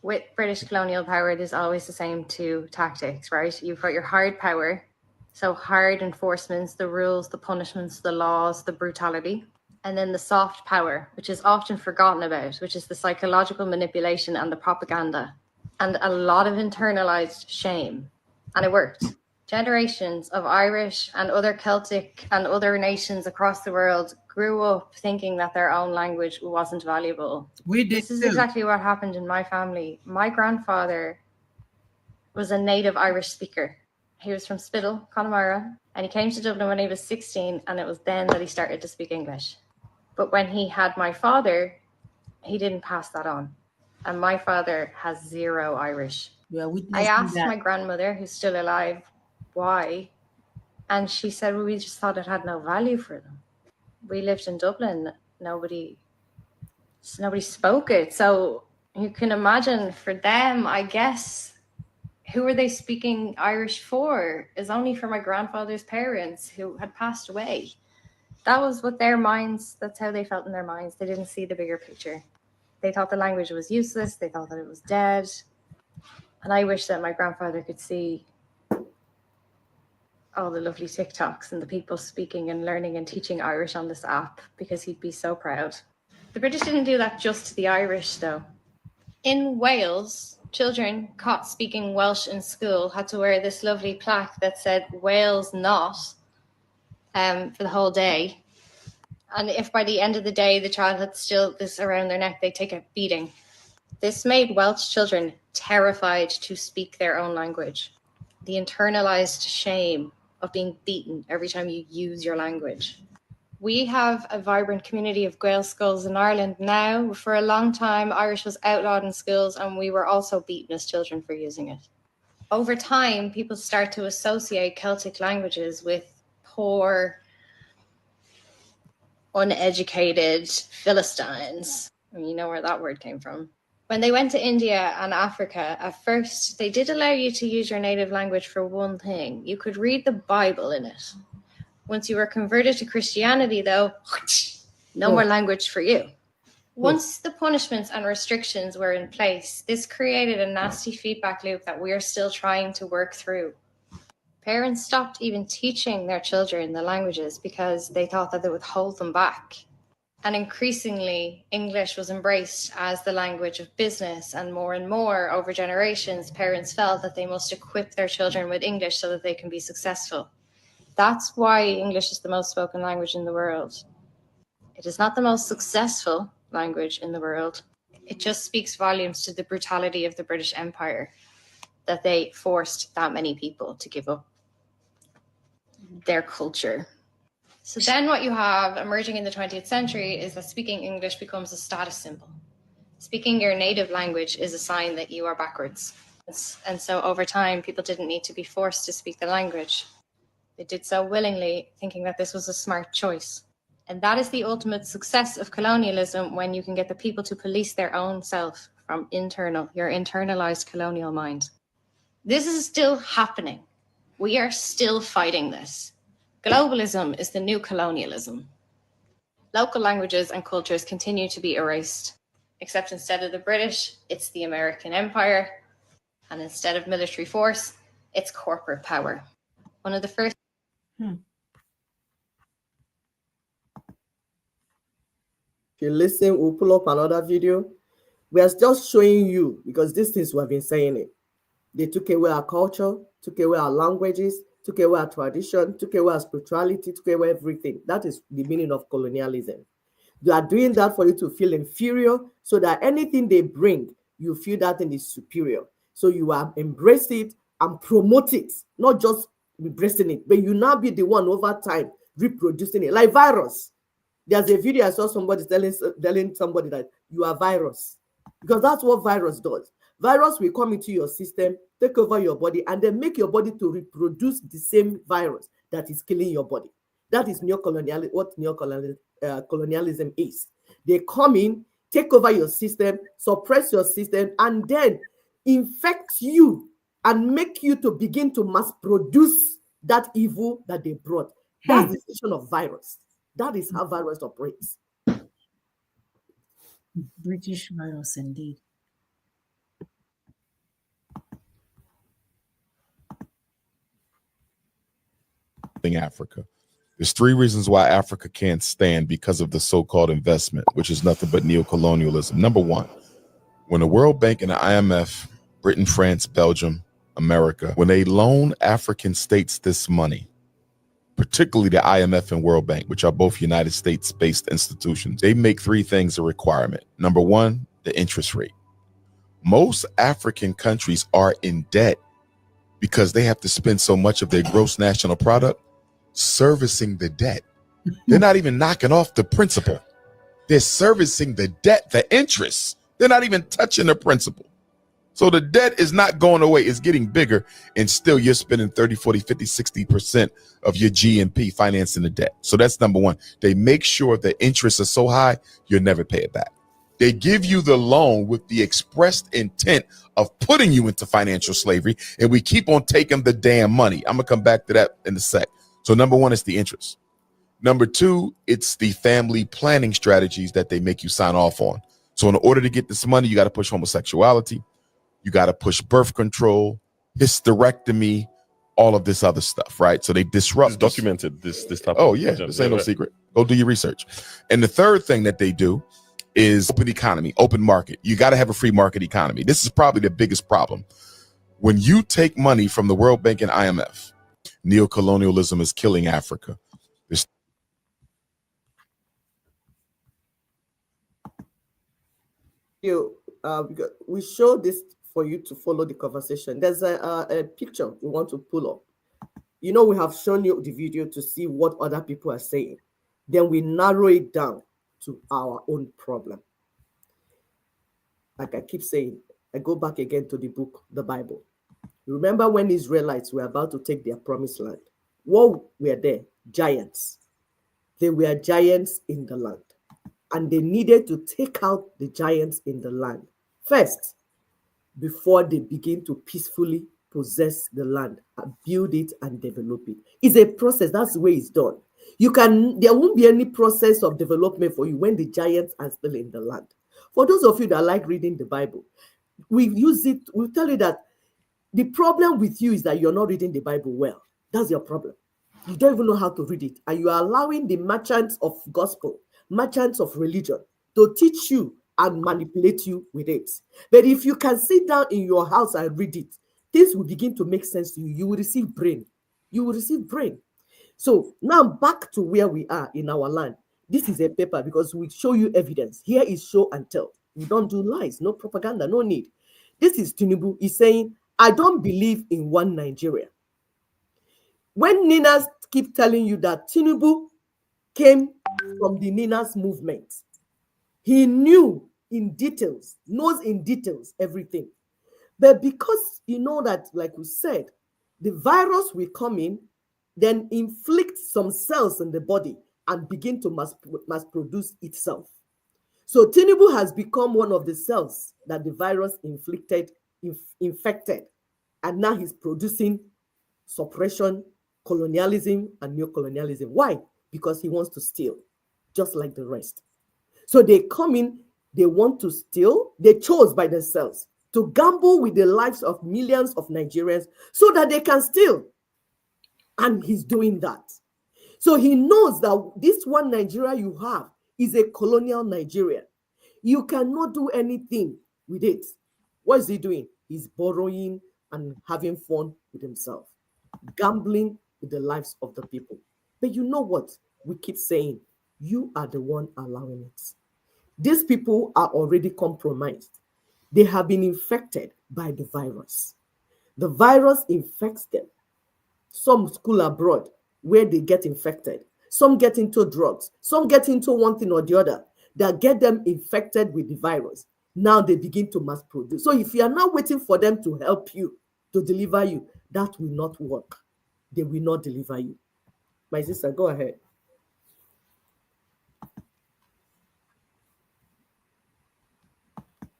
With British colonial power, it is always the same 2 tactics, right? You've got your hard power, so hard enforcements, the rules, the punishments, the laws, the brutality. And then the soft power, which is often forgotten about, which is the psychological manipulation and the propaganda, and a lot of internalized shame. And it worked. Generations of Irish and other Celtic and other nations across the world grew up thinking that their own language wasn't valuable. This is exactly what happened in my family. My grandfather was a native Irish speaker. He was from Spittle, Connemara, and he came to Dublin when he was 16, and it was then that he started to speak English. But when he had my father, he didn't pass that on. And my father has 0 Irish. I asked my grandmother, who's still alive, why? And she said, well, we just thought it had no value for them. We lived in Dublin. Nobody spoke it. So You can imagine for them, I guess, who were they speaking Irish for? Is only for my grandfather's parents who had passed away. That was what their minds, that's how they felt in their minds. They didn't see the bigger picture. They thought the language was useless. They thought that it was dead. And I wish that my grandfather could see all the lovely TikToks and the people speaking and learning and teaching Irish on this app, because he'd be so proud. The British didn't do that just to the Irish, though. In Wales, children caught speaking Welsh in school had to wear this lovely plaque that said Wales not for the whole day. And if by the end of the day the child had still this around their neck, they'd take a beating. This made Welsh children terrified to speak their own language. The internalized shame of being beaten every time you use your language. We have a vibrant community of Gael schools in Ireland now. For a long time, Irish was outlawed in schools, and we were also beaten as children for using it. Over time, people start to associate Celtic languages with poor, uneducated Philistines. You know where that word came from. When they went to India and Africa, at first, they did allow you to use your native language for one thing. You could read the Bible in it. Once you were converted to Christianity, though, no more language for you. Once the punishments and restrictions were in place, this created a nasty feedback loop that we are still trying to work through. Parents stopped even teaching their children the languages because they thought that they would hold them back. And increasingly, English was embraced as the language of business, and more over generations, parents felt that they must equip their children with English so that they can be successful. That's why English is the most spoken language in the world. It is not the most successful language in the world. It just speaks volumes to the brutality of the British Empire, that they forced that many people to give up their culture. So then what you have emerging in the 20th century is that speaking English becomes a status symbol. Speaking your native language is a sign that you are backwards. And so over time, people didn't need to be forced to speak the language. They did so willingly, thinking that this was a smart choice. And that is the ultimate success of colonialism, when you can get the people to police their own self from your internalized colonial mind. This is still happening. We are still fighting this. Globalism is the new colonialism. Local languages and cultures continue to be erased, except instead of the British, it's the American Empire. And instead of military force, it's corporate power. One of the first. If you listen, we'll pull up another video. We are just showing you, because these things we have been saying it. They took away our culture, took away our languages, took away our tradition, took away our spirituality, took away everything. That is the meaning of colonialism. They are doing that for you to feel inferior, so that anything they bring, you feel that thing is superior. So you embrace it and promote it, not just embracing it, but you now be the one over time reproducing it, like virus. There's a video I saw somebody telling somebody that you are virus, because that's what virus does. Virus will come into your system, take over your body, and then make your body to reproduce the same virus that is killing your body. That is what colonialism is. They come in, take over your system, suppress your system, and then infect you and make you to begin to mass produce that evil that they brought. That's the decision of virus. That is how virus operates. British virus, indeed. Africa. There's three reasons why Africa can't stand because of the so-called investment, which is nothing but neocolonialism. Number one, when the World Bank and the IMF, Britain, France, Belgium, America, when they loan African states this money, particularly the IMF and World Bank, which are both United States-based institutions, they make three things a requirement. Number one, the interest rate. Most African countries are in debt because they have to spend so much of their gross national product servicing the debt. They're not even knocking off the principal. They're servicing the debt, the interest. They're not even touching the principal. So the debt is not going away. It's getting bigger, and still you're spending 30, 40, 50, 60% of your GNP financing the debt. So that's number one. They make sure the interests are so high, you'll never pay it back. They give you the loan with the expressed intent of putting you into financial slavery, and we keep on taking the damn money. I'm gonna come back to that in a sec. So number one is the interest. Number two, it's the family planning strategies that they make you sign off on. So in order to get this money, you got to push homosexuality, you got to push birth control, hysterectomy, all of this other stuff, right? So they disrupt. It's documented this type. Oh of yeah, agenda. this ain't no Right. secret. Go do your research. And the third thing that they do is open economy, open market. You got to have a free market economy. This is probably the biggest problem. When you take money from the World Bank and IMF, neocolonialism is killing Africa. This we show this for you to follow the conversation. There's a picture we want to pull up. You know, we have shown you the video to see what other people are saying. Then we narrow it down to our own problem. Like I keep saying, I go back again to the book, the Bible. Remember when Israelites were about to take their promised land? What were there? Giants. They were giants in the land. And they needed to take out the giants in the land first before they begin to peacefully possess the land, build it and develop it. It's a process. That's the way it's done. There won't be any process of development for you when the giants are still in the land. For those of you that like reading the Bible, we tell you that the problem with you is that you're not reading the Bible well. That's your problem. You don't even know how to read it. And you are allowing the merchants of gospel, merchants of religion, to teach you and manipulate you with it. But if you can sit down in your house and read it, things will begin to make sense to you. You will receive brain. You will receive brain. So now back to where we are in our land. This is a paper because we show you evidence. Here is show and tell. We don't do lies, no propaganda, no need. This is Tinubu. He's saying, I don't believe in one Nigeria. When Ninas keep telling you that Tinubu came from the Ninas movement, he knows in details everything. But because you know that, like we said, the virus will come in, then inflict some cells in the body and begin to mass produce itself. So Tinubu has become one of the cells that the virus infected, and now he's producing suppression, colonialism, and neocolonialism. Why? Because he wants to steal, just like the rest. So they come in, they want to steal. They chose by themselves to gamble with the lives of millions of Nigerians so that they can steal. And he's doing that. So he knows that this one Nigeria you have is a colonial Nigeria. You cannot do anything with it. What is he doing? He's borrowing and having fun with himself, gambling with the lives of the people. But you know what? We keep saying, you are the one allowing it. These people are already compromised. They have been infected by the virus. The virus infects them. Some school abroad where they get infected. Some get into drugs. Some get into one thing or the other that get them infected with the virus. Now they begin to mass produce. So if you are now waiting for them to help you, to deliver you, that will not work. They will not deliver you. My sister, go ahead.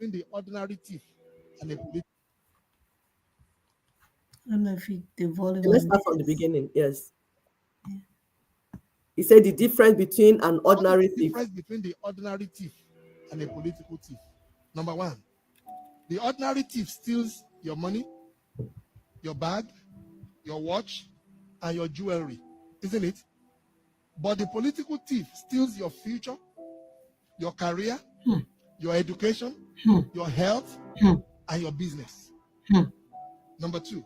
In the ordinary thief and a police. I don't know if the volume. Let's start from the beginning. Yes. Yeah. He said the difference between an ordinary thief. The difference between the ordinary thief and a political thief. Number one, the ordinary thief steals your money, your bag, your watch, and your jewelry, isn't it? But the political thief steals your future, your career, your education, your health, and your business. Number two,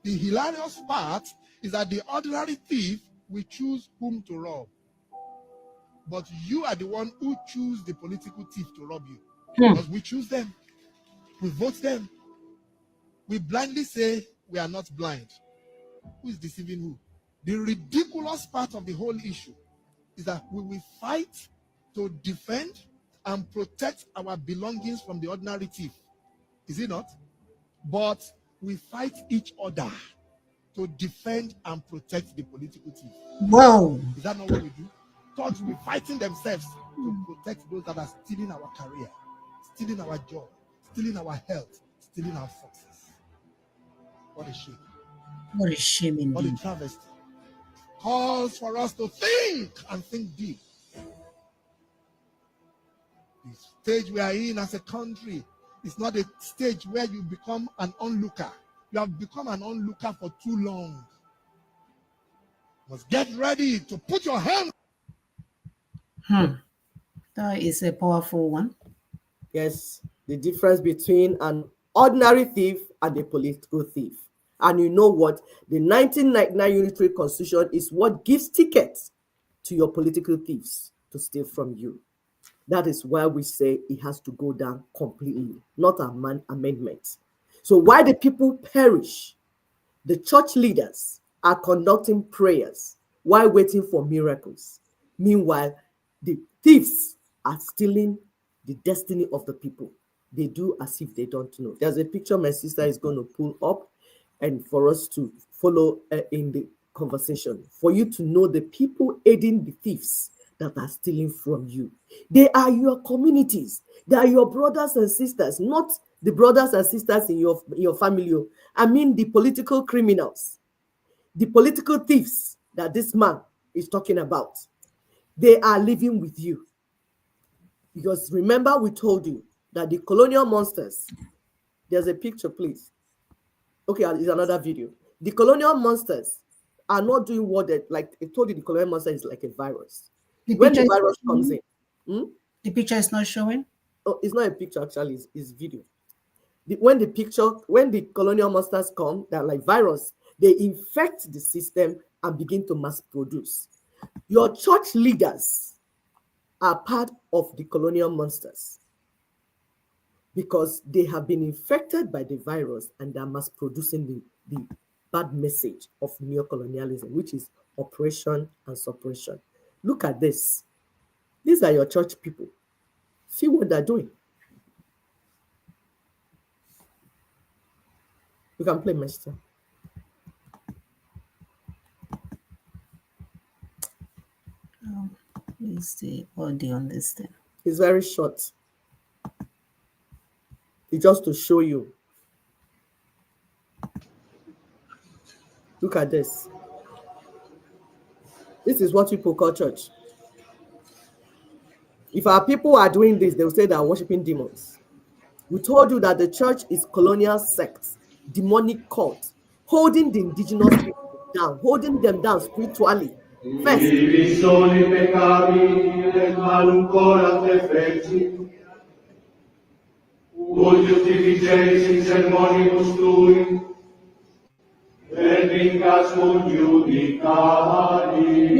the hilarious part is that the ordinary thief will choose whom to rob. But you are the one who choose the political thief to rob you. Because we choose them. We vote them. We blindly say we are not blind. Who is deceiving who? The ridiculous part of the whole issue is that we will fight to defend and protect our belongings from the ordinary thief. Is it not? But we fight each other to defend and protect the political thief. Wow. Is that not what we do? Thugs will be fighting themselves to protect those that are stealing our career. stealing our joy, stealing our health, stealing our success. What a shame. What a shame What a indeed. travesty. Calls for us to think and think deep. The stage we are in as a country is not a stage where you become an onlooker. You have become an onlooker for too long. You must get ready to put your hand. That is a powerful one. Yes, the difference between an ordinary thief and a political thief. And you know what? The 1999 Unitary Constitution is what gives tickets to your political thieves to steal from you. That is why we say it has to go down completely, not amendments. So while the people perish, the church leaders are conducting prayers while waiting for miracles. Meanwhile, the thieves are stealing the destiny of the people. They do as if they don't know. There's a picture my sister is going to pull up and for us to follow in the conversation, for you to know the people aiding the thieves that are stealing from you. They are your communities. They are your brothers and sisters, not the brothers and sisters in your family. I mean the political criminals, the political thieves that this man is talking about. They are living with you. Because remember, we told you that the colonial monsters, there's a picture, please. Okay, it's another video. The colonial monsters are not doing what they, like I told you, the colonial monster is like a virus. When the virus comes in, the picture is not showing. Oh, it's not a picture, actually, it's video. When the colonial monsters come, they're like virus, they infect the system and begin to mass produce. Your church leaders are part of the colonial monsters because they have been infected by the virus and they are mass producing the bad message of neocolonialism, which is oppression and suppression. Look at this. These are your church people. See what they're doing. You can play, Master. Let's see audio on this thing. It's very short. It's just to show you. Look at this. This is what people call church. If our people are doing this, they will say they are worshiping demons. We told you that the church is colonial sect, demonic cult, holding the indigenous people down, holding them down spiritually. First, do you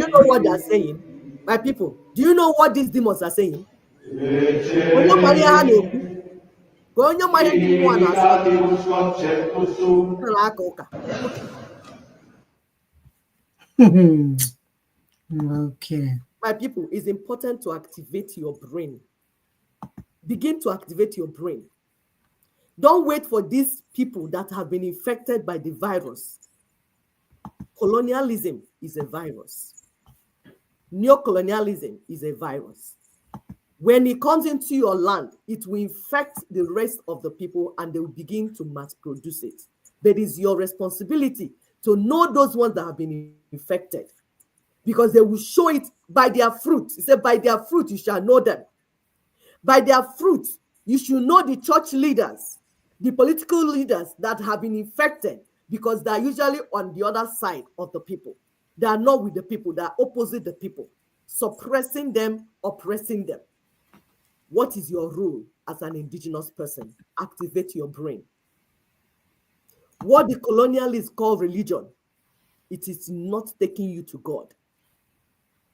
know what they're saying? My people, do you know what these demons are saying? Okay. My people, it's important to activate your brain. Begin to activate your brain. Don't wait for these people that have been infected by the virus. Colonialism is a virus. Neocolonialism is a virus. When it comes into your land, it will infect the rest of the people and they will begin to mass produce it. But it's your responsibility to know those ones that have been infected, because they will show it by their fruit. He said, by their fruit you shall know them. By their fruit, you should know the church leaders, the political leaders that have been infected, because they are usually on the other side of the people. They are not with the people, they are opposite the people, suppressing them, oppressing them. What is your role as an indigenous person? Activate your brain. What the colonialists call religion, it is not taking you to God.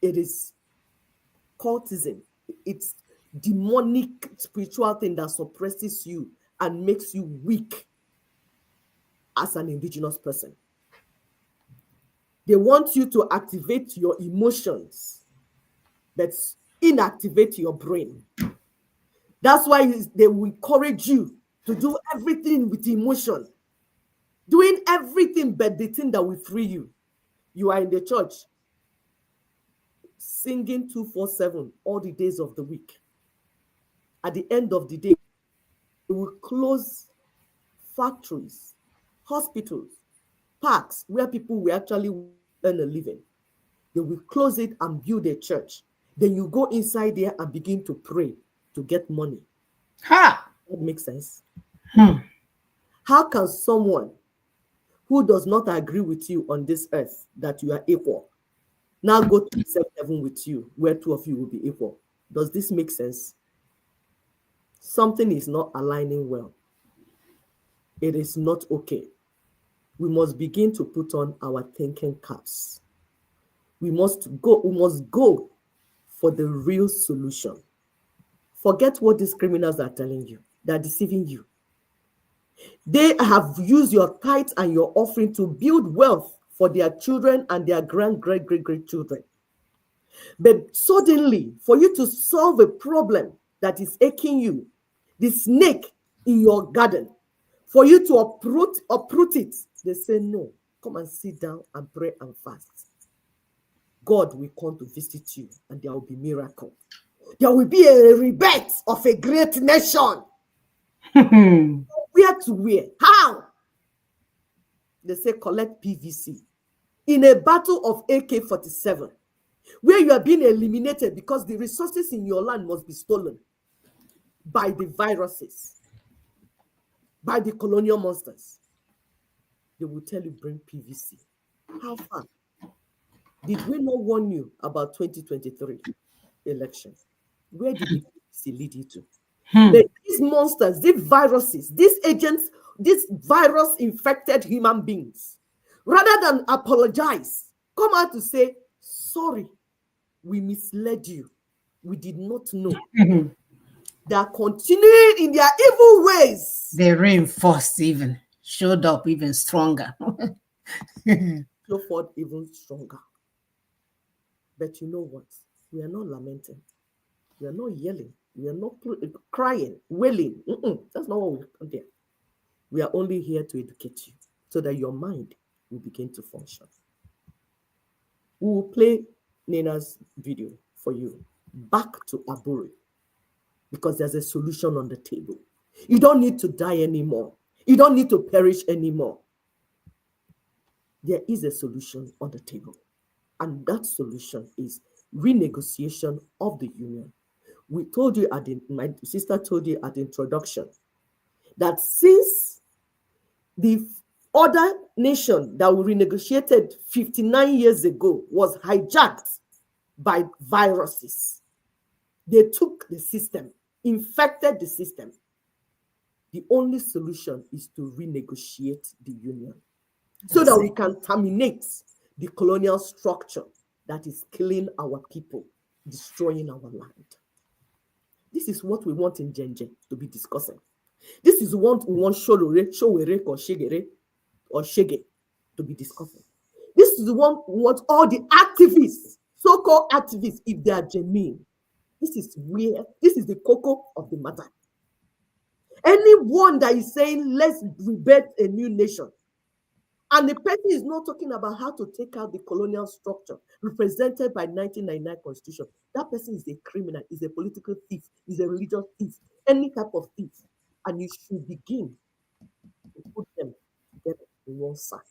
It is cultism. It's demonic spiritual thing that suppresses you and makes you weak as an indigenous person. They want you to activate your emotions, but inactivate your brain. That's why they will encourage you to do everything with emotion, doing everything but the thing that will free you. You are in the church, singing 247 all the days of the week. At the end of the day, They will close factories, hospitals, parks where people will actually earn a living. They will close it and build a church. Then you go inside there and begin to pray to get money. Ha! That makes sense. Hmm. How can someone who does not agree with you on this earth that you are equal now go to the same heaven with you where two of you will be equal? Does this make sense? Something is not aligning well. It is not okay. We must begin to put on our thinking caps. We must go for the real solution. Forget what these criminals are telling you. They're deceiving you. They have used your tithes and your offering to build wealth for their children and their great children. But suddenly, for you to solve a problem that is aching you, the snake in your garden, for you to uproot it, they say, no, come and sit down and pray and fast. God will come to visit you and there will be miracle. There will be a rebirth of a great nation. Where to where? How? They say collect PVC. In a battle of AK-47, where you are being eliminated because the resources in your land must be stolen by the viruses, by the colonial monsters. They will tell you bring PVC. How far? Did we not warn you about 2023 election? Where did the PVC lead you to? These monsters, these viruses, these agents, these virus-infected human beings, rather than apologize, come out to say, sorry, we misled you. We did not know. They are continuing in their evil ways. They reinforced even, showed up even stronger. Show forth even stronger. But you know what? We are not lamenting. We are not yelling. We are not crying, wailing. That's not what we come there. We are only here to educate you so that your mind will begin to function. We will play Nina's video for you. Back to Aburi. Because there's a solution on the table. You don't need to die anymore. You don't need to perish anymore. There is a solution on the table. And that solution is renegotiation of the union. We told you my sister told you at the introduction that since the other nation that we renegotiated 59 years ago was hijacked by viruses, they took the system, infected the system. The only solution is to renegotiate the union so that we can terminate the colonial structure that is killing our people, destroying our land. This is what we want in Genje to be discussing. This is what we want Showere, or Shegere, or Shege to be discussing. This is what we want all the activists, so-called activists, if they are genuine. This is the cocoa of the matter. Anyone that is saying, let's rebirth a new nation, and the person is not talking about how to take out the colonial structure represented by 1999 Constitution. That person is a criminal, is a political thief, is a religious thief, any type of thief. And you should begin to put them together in one sack.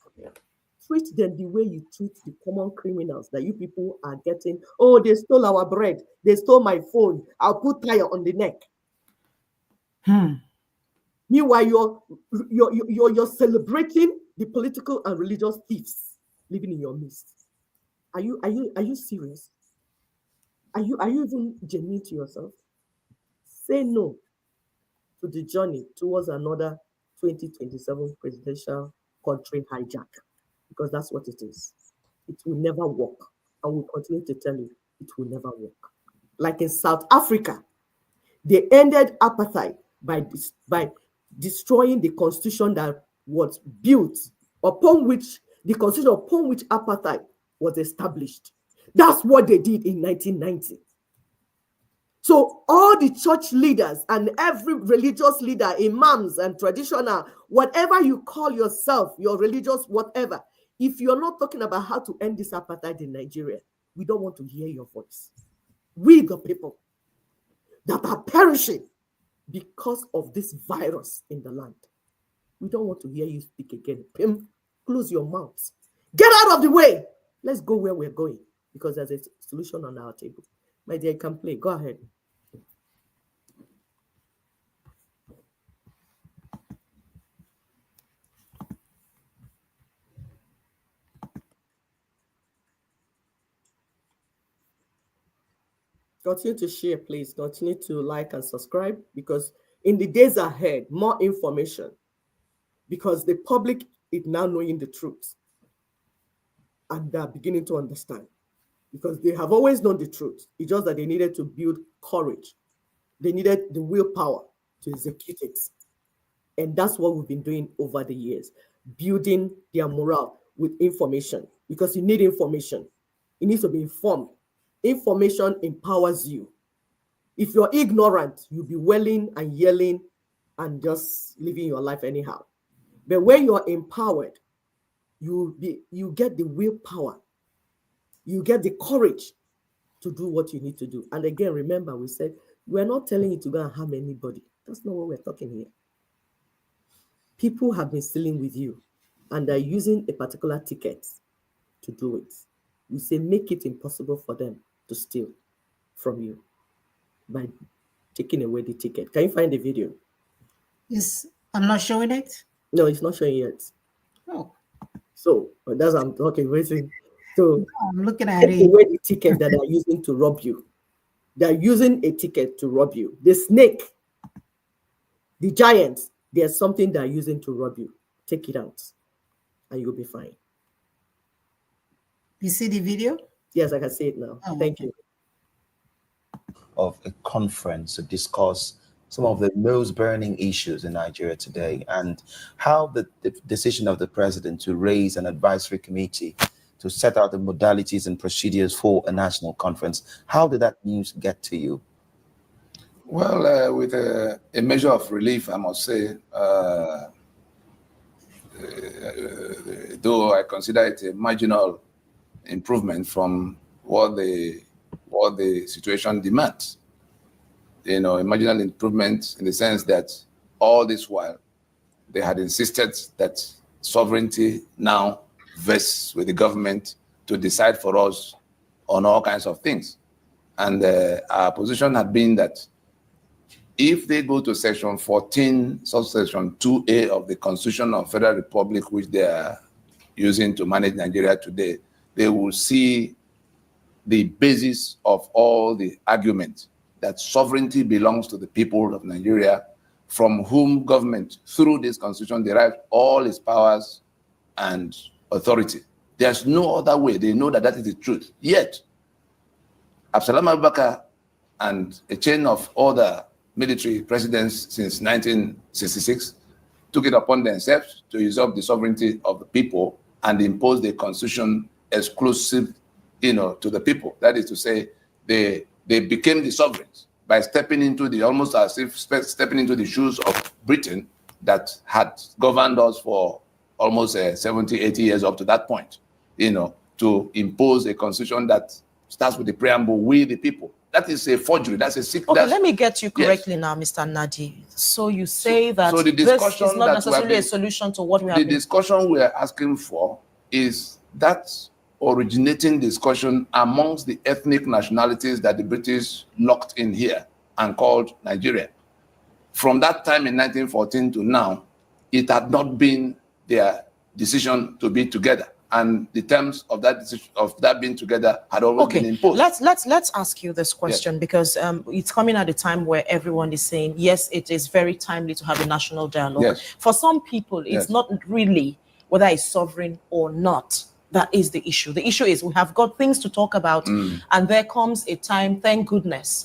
Treat them the way you treat the common criminals that you people are getting. Oh, they stole our bread. They stole my phone. I'll put tire on the neck. Meanwhile, you're celebrating the political and religious thieves living in your midst. Are you serious? Are you even genuine to yourself? Say no to the journey towards another 2027 presidential country hijack, because that's what it is. It will never work. I will continue to tell you, it will never work. Like in South Africa, they ended apartheid by destroying the constitution that was built upon which apartheid was established. That's what they did in 1990. So all the church leaders and every religious leader, imams and traditional, whatever you call yourself, your religious whatever, if you're not talking about how to end this apartheid in Nigeria, we don't want to hear your voice. We, the people that are perishing because of this virus in the land. We don't want to hear you speak again. Pim, close your mouth. Get out of the way. Let's go where we're going because there's a solution on our table. My dear, you can play. Go ahead. Continue to share, please. Continue to like and subscribe because in the days ahead, more information because the public is now knowing the truth and they're beginning to understand because they have always known the truth. It's just that they needed to build courage. They needed the willpower to execute it. And that's what we've been doing over the years, building their morale with information because you need information. You need to be informed. Information empowers you. If you're ignorant, you'll be wailing and yelling and just living your life anyhow. But when you're empowered, you get the willpower. You get the courage to do what you need to do. And again, remember, we said, we're not telling you to go and harm anybody. That's not what we're talking here. People have been stealing with you and they're using a particular ticket to do it. We say, make it impossible for them to steal from you by taking away the ticket. Can you find the video? Yes, I'm not showing it. No, it's not showing yet. Oh, So that's I'm talking. Waiting. So I'm looking at take it. away the ticket that they're using to rob you. They're using a ticket to rob you. The snake, the giant, there's something they're using to rob you. Take it out, and you'll be fine. You see the video? Yes, I can see it now. Oh, Thank okay. you. Of a conference to discuss some of the most burning issues in Nigeria today and how the decision of the president to raise an advisory committee to set out the modalities and procedures for a national conference. How did that news get to you? Well, with a measure of relief, I must say, though I consider it a marginal improvement from what the situation demands. You know, a marginal improvement in the sense that all this while they had insisted that sovereignty now vests with the government to decide for us on all kinds of things. And our position had been that if they go to section 14, subsection 2A of the Constitution of Federal Republic, which they are using to manage Nigeria today, they will see the basis of all the argument that sovereignty belongs to the people of Nigeria, from whom government, through this constitution, derives all its powers and authority. There's no other way. They know that that is the truth. Yet, Absalom Abubakar and a chain of other military presidents since 1966 took it upon themselves to usurp the sovereignty of the people and impose the constitution exclusive, to the people. That is to say, they became the sovereigns by stepping into the, almost as if stepping into the shoes of Britain that had governed us for almost 70, 80 years up to that point, to impose a constitution that starts with the preamble, we the people. That is a forgery. That's a secret. Okay, let me get you correctly now, Mr. Nadi. So you say that the this discussion is not that necessarily a solution to what we have the been. discussion we are asking for is that originating discussion amongst the ethnic nationalities that the British locked in here and called Nigeria. From that time in 1914 to now, it had not been their decision to be together, and the terms of that decision, of that being together, had always been imposed. Let's ask you this question, because it's coming at a time where everyone is saying, yes, it is very timely to have a national dialogue. Yes. For some people, it's Yes. not really whether it's sovereign or not. That is the issue. The issue is we have got things to talk about, and there comes a time, thank goodness,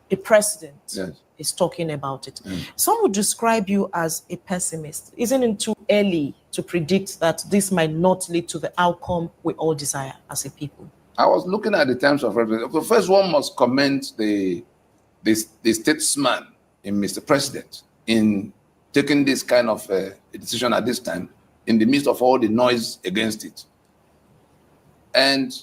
the president Yes. is talking about it. Some would describe you as a pessimist. Isn't it too early to predict that this might not lead to the outcome we all desire as a people? I was looking at the terms of reference. The first one must commend the statesman in Mr. President in taking this kind of a decision at this time in the midst of all the noise against it. And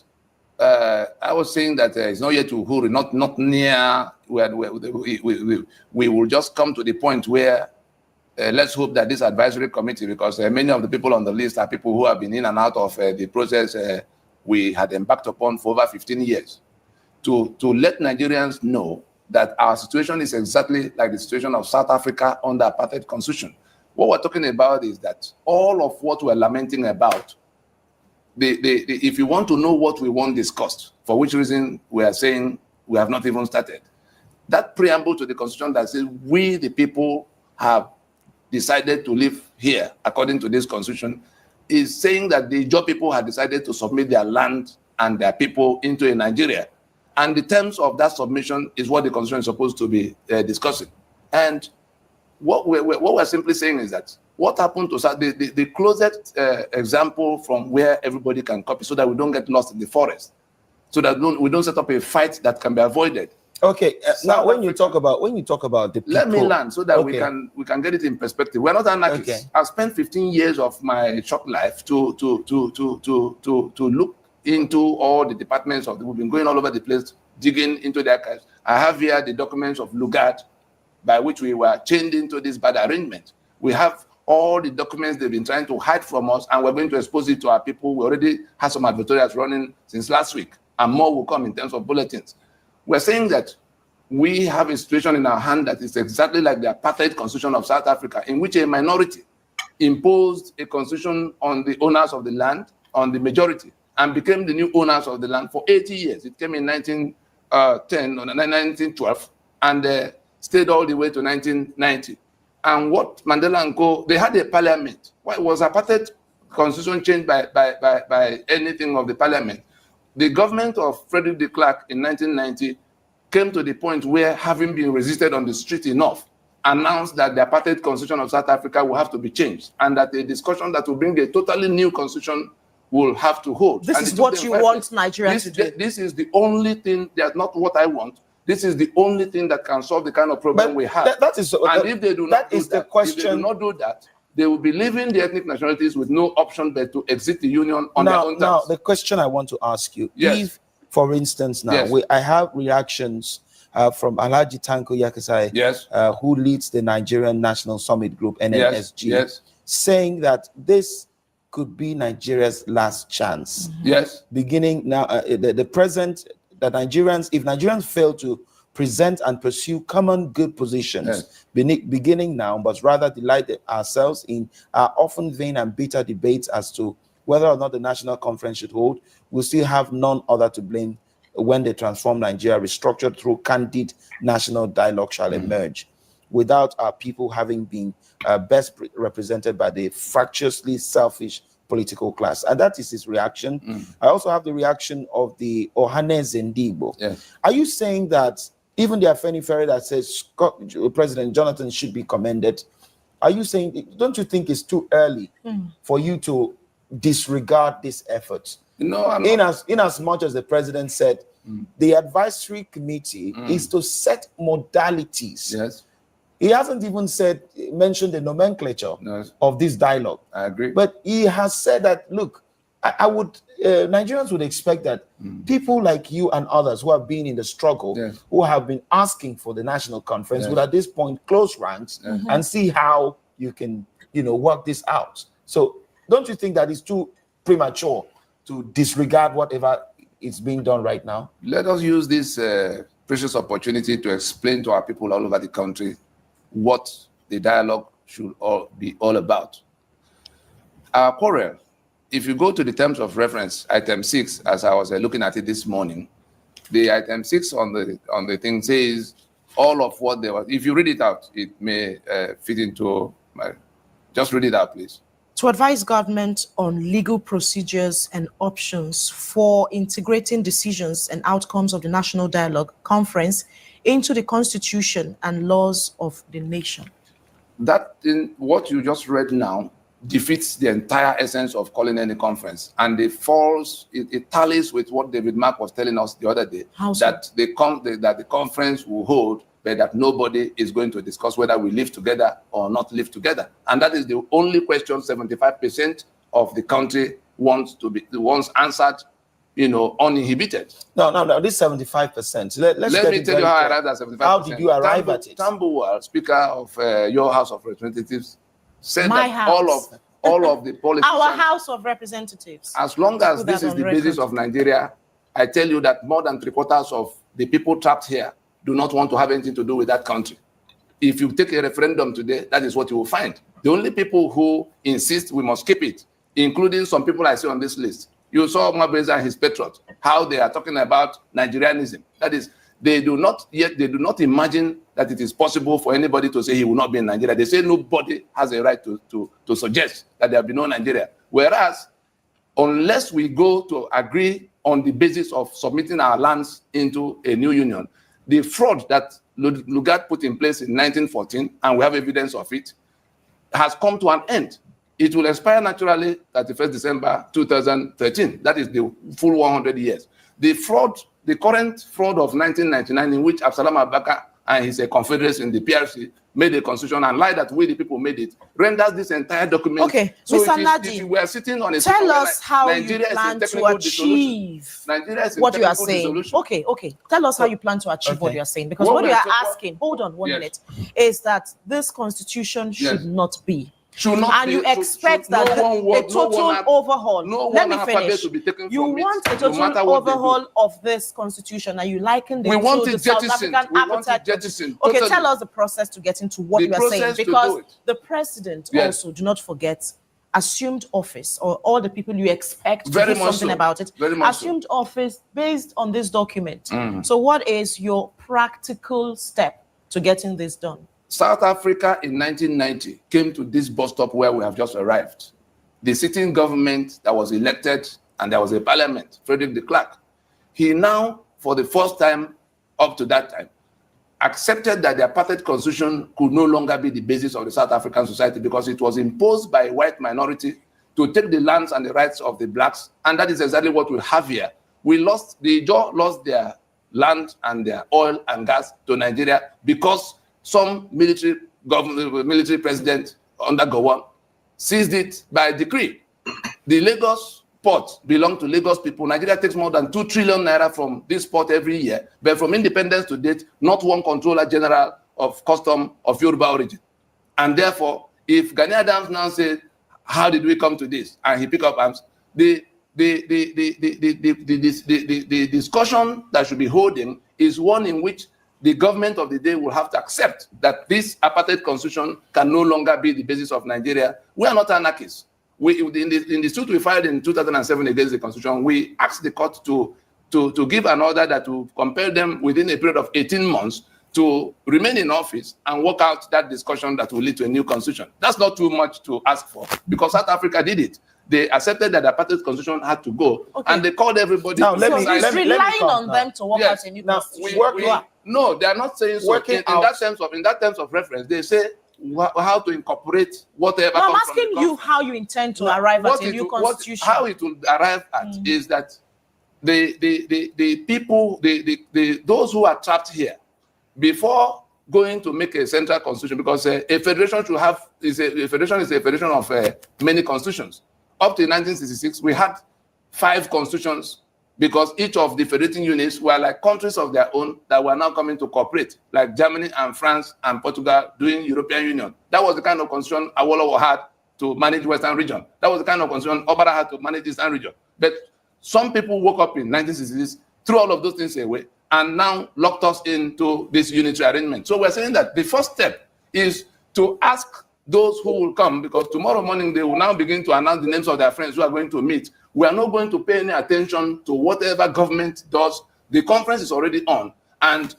I was saying that it's not yet to Uhuru, not near where we will just come to the point where let's hope that this advisory committee, because many of the people on the list are people who have been in and out of the process we had embarked upon for over 15 years, to let Nigerians know that our situation is exactly like the situation of South Africa under apartheid constitution. What we're talking about is that all of what we're lamenting about, if you want to know what we want discussed, for which reason we are saying we have not even started, that preamble to the constitution that says we the people have decided to live here according to this constitution is saying that the Ijaw people had decided to submit their land and their people into a Nigeria. And the terms of that submission is what the constitution is supposed to be discussing. And what we're simply saying is that what happened to the closest example from where everybody can copy, so that we don't get lost in the forest, so that we don't set up a fight that can be avoided. Okay, now when you talk about the people, let me land so that we can get it in perspective. We're not anarchists. Okay. I've spent 15 years of my short life to look into all the departments of we've been going all over the place, digging into the archives. I have here the documents of Lugard, by which we were chained into this bad arrangement. We have all the documents they've been trying to hide from us, and we're going to expose it to our people. We already have some advertorials running since last week, and more will come in terms of bulletins. We're saying that we have a situation in our hand that is exactly like the apartheid constitution of South Africa, in which a minority imposed a constitution on the owners of the land, on the majority, and became the new owners of the land for 80 years. It came in 1912, and stayed all the way to 1990. And what Mandela and co, they had a parliament. Why was apartheid constitution changed by anything of the parliament? The government of Frederick de Klerk in 1990 came to the point where, having been resisted on the street enough, announced that the apartheid constitution of South Africa will have to be changed, and that a discussion that will bring a totally new constitution will have to hold. This is what you want Nigeria to do. This is the only thing, that's not what I want. This is the only thing that can solve the kind of problem we have. That is, and if they do not do that, question. If they do not do that, they will be leaving the ethnic nationalities with no option but to exit the union on their own terms. Now, the question I want to ask you, if, for instance, now I have reactions from Alhaji Tanko Yakasai, who leads the Nigerian National Summit Group, NNSG, saying that this could be Nigeria's last chance. Beginning now, the present, that Nigerians, if Nigerians fail to present and pursue common good positions, beginning now, but rather delight ourselves in our often vain and bitter debates as to whether or not the National Conference should hold, we'll still have none other to blame when they transform Nigeria, restructured through candid national dialogue shall emerge, without our people having been best represented by the fractiously selfish political class. And that is his reaction. I also have the reaction of the Ohaneze Ndigbo. Are you saying that even the Afenifere that says President Jonathan should be commended, are you saying, don't you think it's too early for you to disregard this effort? No, I'm not. In as much as the president said, the advisory committee is to set modalities. He hasn't even mentioned the nomenclature of this dialogue. I agree. But he has said that, look, Nigerians would expect that people like you and others who have been in the struggle, who have been asking for the national conference, would at this point close ranks and see how you can, work this out. So don't you think that it's too premature to disregard whatever is being done right now? Let us use this precious opportunity to explain to our people all over the country what the dialogue should be all about. Our quarrel, if you go to the terms of reference, item 6, as I was looking at it this morning, the item 6 on the thing says all of what they were. If you read it out, it may fit into my. Just read it out, please. To advise government on legal procedures and options for integrating decisions and outcomes of the National Dialogue Conference into the Constitution and laws of the nation. That in what you just read now defeats the entire essence of calling any conference, and it tallies with what David Mark was telling us the other day, that the conference will hold, but that nobody is going to discuss whether we live together or not live together. And that is the only question 75% of the country wants answered, uninhibited. No. This 75%. Let me tell you how I arrived at 75%. How did you arrive at it? Tambuwal, Speaker of your House of Representatives, said My that house. all of the politicians, Our House of Representatives. as long as Put this that is on the record. basis of Nigeria, I tell you that more than 3/4 of the people trapped here do not want to have anything to do with that country. If you take a referendum today, that is what you will find. The only people who insist we must keep it, including some people I see on this list. You saw Mabeza and his patriots, how they are talking about Nigerianism. That is, they do not imagine that it is possible for anybody to say he will not be in Nigeria. They say nobody has a right to suggest that there will be no Nigeria. Whereas, unless we go to agree on the basis of submitting our lands into a new union, the fraud that Lugard put in place in 1914, and we have evidence of it, has come to an end. It will expire naturally 31st December 2013. That is the full 100 years. The current fraud of 1999, in which Absalam Abubakar and his confederates in the PRC made a constitution and lied that we the people made it, renders this entire document. Okay, So Mr. Nadi, if we are sitting on a tell us how Nigeria you plan to technical dissolution. achieve Nigeria is in what you are technical saying. dissolution. Okay. Tell us how you plan to achieve what Okay. you are saying. Because What what we you are are so- asking, hold on one Yes. minute, is that this constitution should Yes. not be. Should not And be- you should- expect should that no one a word, no total one overhaul. no Let one me alphabet finish. to be taken You from it, want a no total matter what they do. overhaul of this constitution, and you liken We it want to it the South jettisoned. African We want it appetite. jettisoned, Okay, totally. tell us the process to get into what The you are saying, process to do because it. the president Yes. also, do not forget, assumed office, or all the people you expect to Very do much something so. about it, Very much so. assumed office based on this document. Mhm. So what is your practical step to getting this done? South Africa in 1990 came to this bus stop where we have just arrived. The sitting government that was elected, and there was a parliament, Frederick de Klerk. He now, for the first time up to that time, accepted that the apartheid constitution could no longer be the basis of the South African society because it was imposed by a white minority to take the lands and the rights of the blacks. And that is exactly what we have here. The Ijaw lost their land and their oil and gas to Nigeria because some military president under Gowon seized it by decree. The Lagos port belonged to Lagos people. Nigeria takes more than 2 trillion naira from this port every year, but from independence to date, not one controller general of custom of Yoruba origin. And therefore, if Gani Adams now said, how did we come to this? And he pick up arms, the discussion that should be holding is one in which the government of the day will have to accept that this apartheid constitution can no longer be the basis of Nigeria. We are not anarchists. In the suit we filed in 2007 against the constitution, we asked the court to give an order that will compel them within a period of 18 months to remain in office and work out that discussion that will lead to a new constitution. That's not too much to ask for because South Africa did it. They accepted that the apartheid constitution had to go, and they called everybody. Now, to let me- decide. let me Relying come on now. them to work Yes. out a new Now, constitution. No, they are not saying so. Working In out- that terms of reference, they say how to incorporate whatever. No, I'm comes from the asking you how you intend to arrive at a new constitution. How it will arrive at is that the people, those who are trapped here, before going to make a central constitution, because a federation should have a federation of many constitutions. Up to 1966, we had 5 constitutions because each of the federating units were like countries of their own that were now coming to cooperate, like Germany and France and Portugal doing European Union. That was the kind of constitution Awolowo had to manage Western region. That was the kind of constitution Obara had to manage Eastern region. But some people woke up in 1966, threw all of those things away, and now locked us into this unitary arrangement. So we're saying that the first step is to ask those who will come, because tomorrow morning they will now begin to announce the names of their friends who are going to meet. We are not going to pay any attention to whatever government does. The conference is already on, and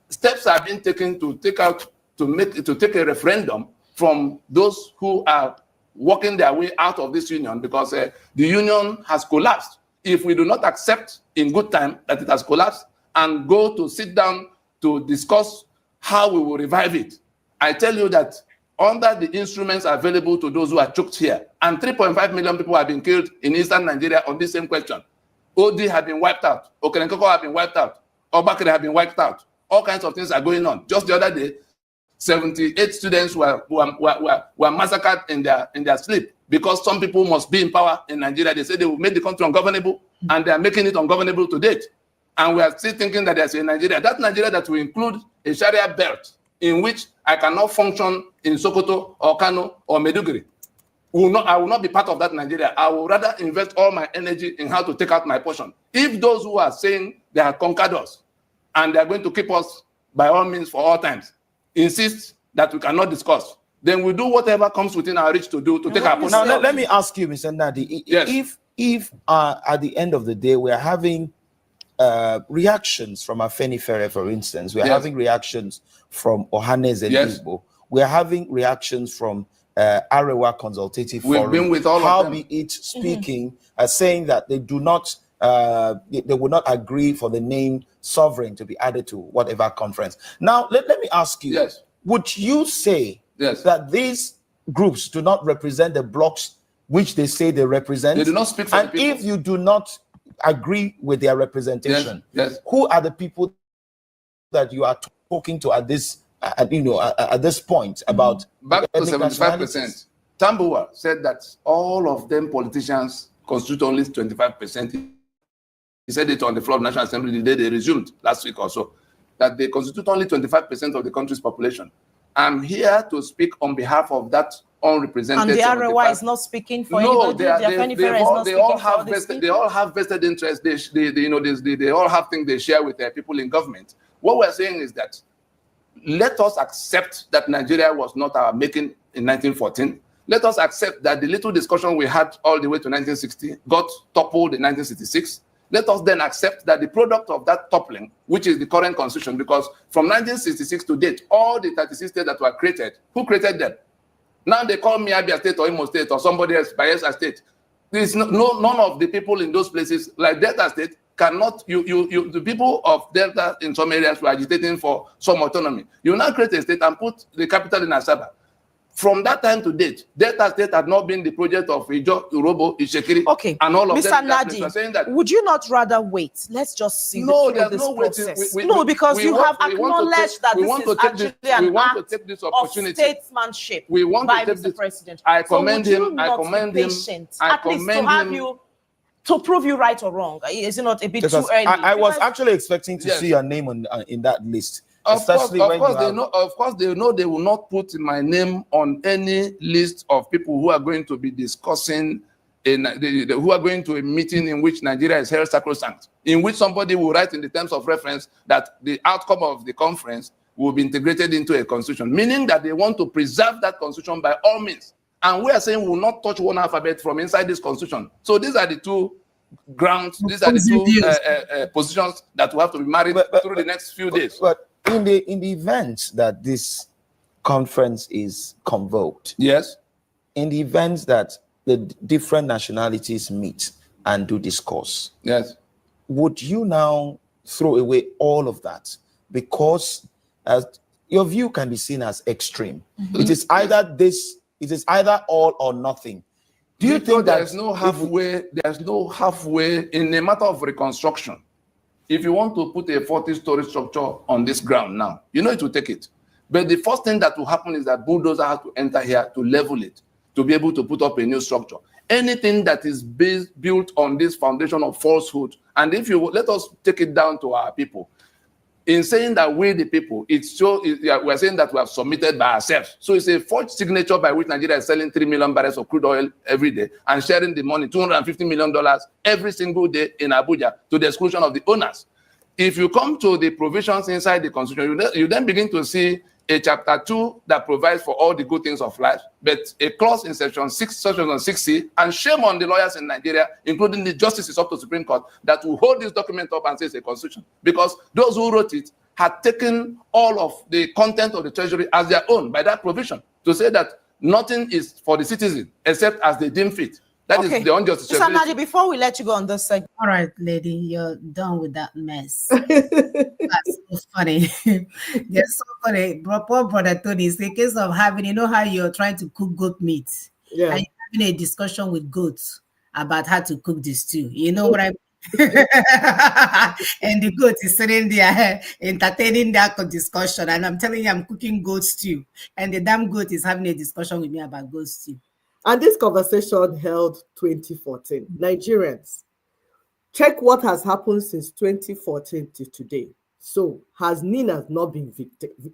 steps are being taken to take a referendum from those who are working their way out of this union, because the union has collapsed. If we do not accept in good time that it has collapsed and go to sit down to discuss how we will revive it, I tell you that under the instruments available to those who are choked here, and 3.5 million people have been killed in eastern Nigeria on this same question. OD have been wiped out. Okerenkoko have been wiped out. Obakere have been wiped out. All kinds of things are going on. Just the other day, 78 students were massacred in their sleep because some people must be in power in Nigeria. They say they will make the country ungovernable, and they are making it ungovernable to date. And we are still thinking that there's a Nigeria. That Nigeria that will include a Sharia belt in which I cannot function in Sokoto or Kano or Meduguri. I will not be part of that Nigeria. I will rather invest all my energy in how to take out my portion. If those who are saying they are conquered us and they are going to keep us by all means for all times insist that we cannot discuss, then we do whatever comes within our reach to do to take our portion. Now, let me ask you, Mr. Nadi, Yes. if at the end of the day we are having reactions from Afenifere, for instance, we are having reactions from Ohanes and Igbo, we are having reactions from Arewa Consultative Forum. We've been with all of them. Be it speaking, saying that they do not, they would not agree for the name sovereign to be added to whatever conference. Now, let me ask you, would you say that these groups do not represent the blocks which they say they represent? They do not speak for and the people. If you do not agree with their representation, who are the people that you are talking to at this at this point about back to ethnic 75%? Tambuwa said that all of them politicians constitute only 25%. He said it on the floor of National Assembly the day they resumed last week or so, that they constitute only 25% of the country's population. I'm here to speak on behalf of that unrepresented. And the Arewa is not speaking for anybody. They all have vested interests. They all have things they share with their people in government. What we're saying is that let us accept that Nigeria was not our making in 1914. Let us accept that the little discussion we had all the way to 1960 got toppled in 1966. Let us then accept that the product of that toppling, which is the current constitution, because from 1966 to date, all the 36 states that were created, who created them? Now they call me Abia State or Imo State or somebody else, Bayelsa State. There is none of the people in those places, like Delta State, cannot, the people of Delta in some areas were agitating for some autonomy. You now create a state and put the capital in Asaba. From that time to date, Delta State had not been the project of Ijo, Urobo, Ishekiri, and all of Mr. them. Nadi, Saying that, would you not rather wait? Let's just see there's this no process. Because you have acknowledged that this is actually an act of statesmanship by Mr. President. I commend him. I commend him. At least to have you, to prove you right or wrong. Is it not a bit too early? I was actually expecting to see your name in that list. Of course, they know they will not put my name on any list of people who are going to be discussing, who are going to a meeting in which Nigeria is held sacrosanct, in which somebody will write in the terms of reference that the outcome of the conference will be integrated into a constitution, meaning that they want to preserve that constitution by all means. And we are saying we will not touch one alphabet from inside this constitution. So these are the two grounds, these are the two positions that will have to be married through the next few days. But in the event that this conference is convoked, in the event that the different nationalities meet and do discourse, would you now throw away all of that? Because your view can be seen as extreme. It is either this, it is either all or nothing. Do you think that there's no halfway? There's no halfway in a matter of reconstruction. If you want to put a 40-story structure on this ground now, you know it will take it. But the first thing that will happen is that bulldozer has to enter here to level it, to be able to put up a new structure. Anything that is built on this foundation of falsehood, and if you let us take it down to our people, in saying that we the people, we're saying that we have submitted by ourselves. So it's a forged signature by which Nigeria is selling 3 million barrels of crude oil every day and sharing the money, $250 million every single day in Abuja, to the exclusion of the owners. If you come to the provisions inside the constitution, you then begin to see a chapter 2 that provides for all the good things of life, but a clause in section 6C, and shame on the lawyers in Nigeria, including the justices up to Supreme Court, that will hold this document up and say it's a constitution, because those who wrote it had taken all of the content of the treasury as their own by that provision, to say that nothing is for the citizen except as they deem fit. That is the unjust. Mr. Nadi, before we let you go on this segment. All right, lady, you're done with that mess. That's so funny. That's so funny. Poor brother Tony, it's a case of having, you know how you're trying to cook goat meat. And you're having a discussion with goats about how to cook the stew. You know what I mean? And the goat is sitting there entertaining that discussion. And I'm telling you, I'm cooking goat stew. And the damn goat is having a discussion with me about goat stew. And this conversation held 2014. Nigerians, check what has happened since 2014 to today. So, has Nina not been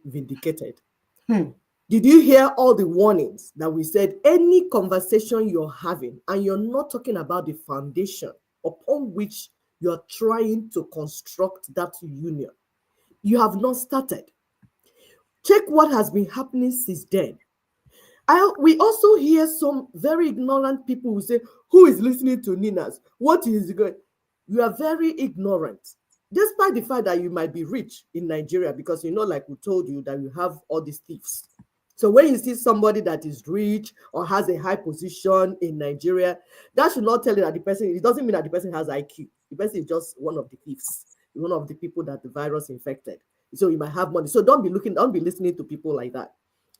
vindicated? Did you hear all the warnings that we said any conversation you're having and you're not talking about the foundation upon which you're trying to construct that union, you have not started. Check what has been happening since then. We also hear some very ignorant people who say, who is listening to Ninas? What is good? You are very ignorant, despite the fact that you might be rich in Nigeria, because like we told you that you have all these thieves. So when you see somebody that is rich or has a high position in Nigeria, that should not tell you that the person, it doesn't mean that the person has IQ. The person is just one of the thieves, one of the people that the virus infected. So you might have money. So don't be listening to people like that.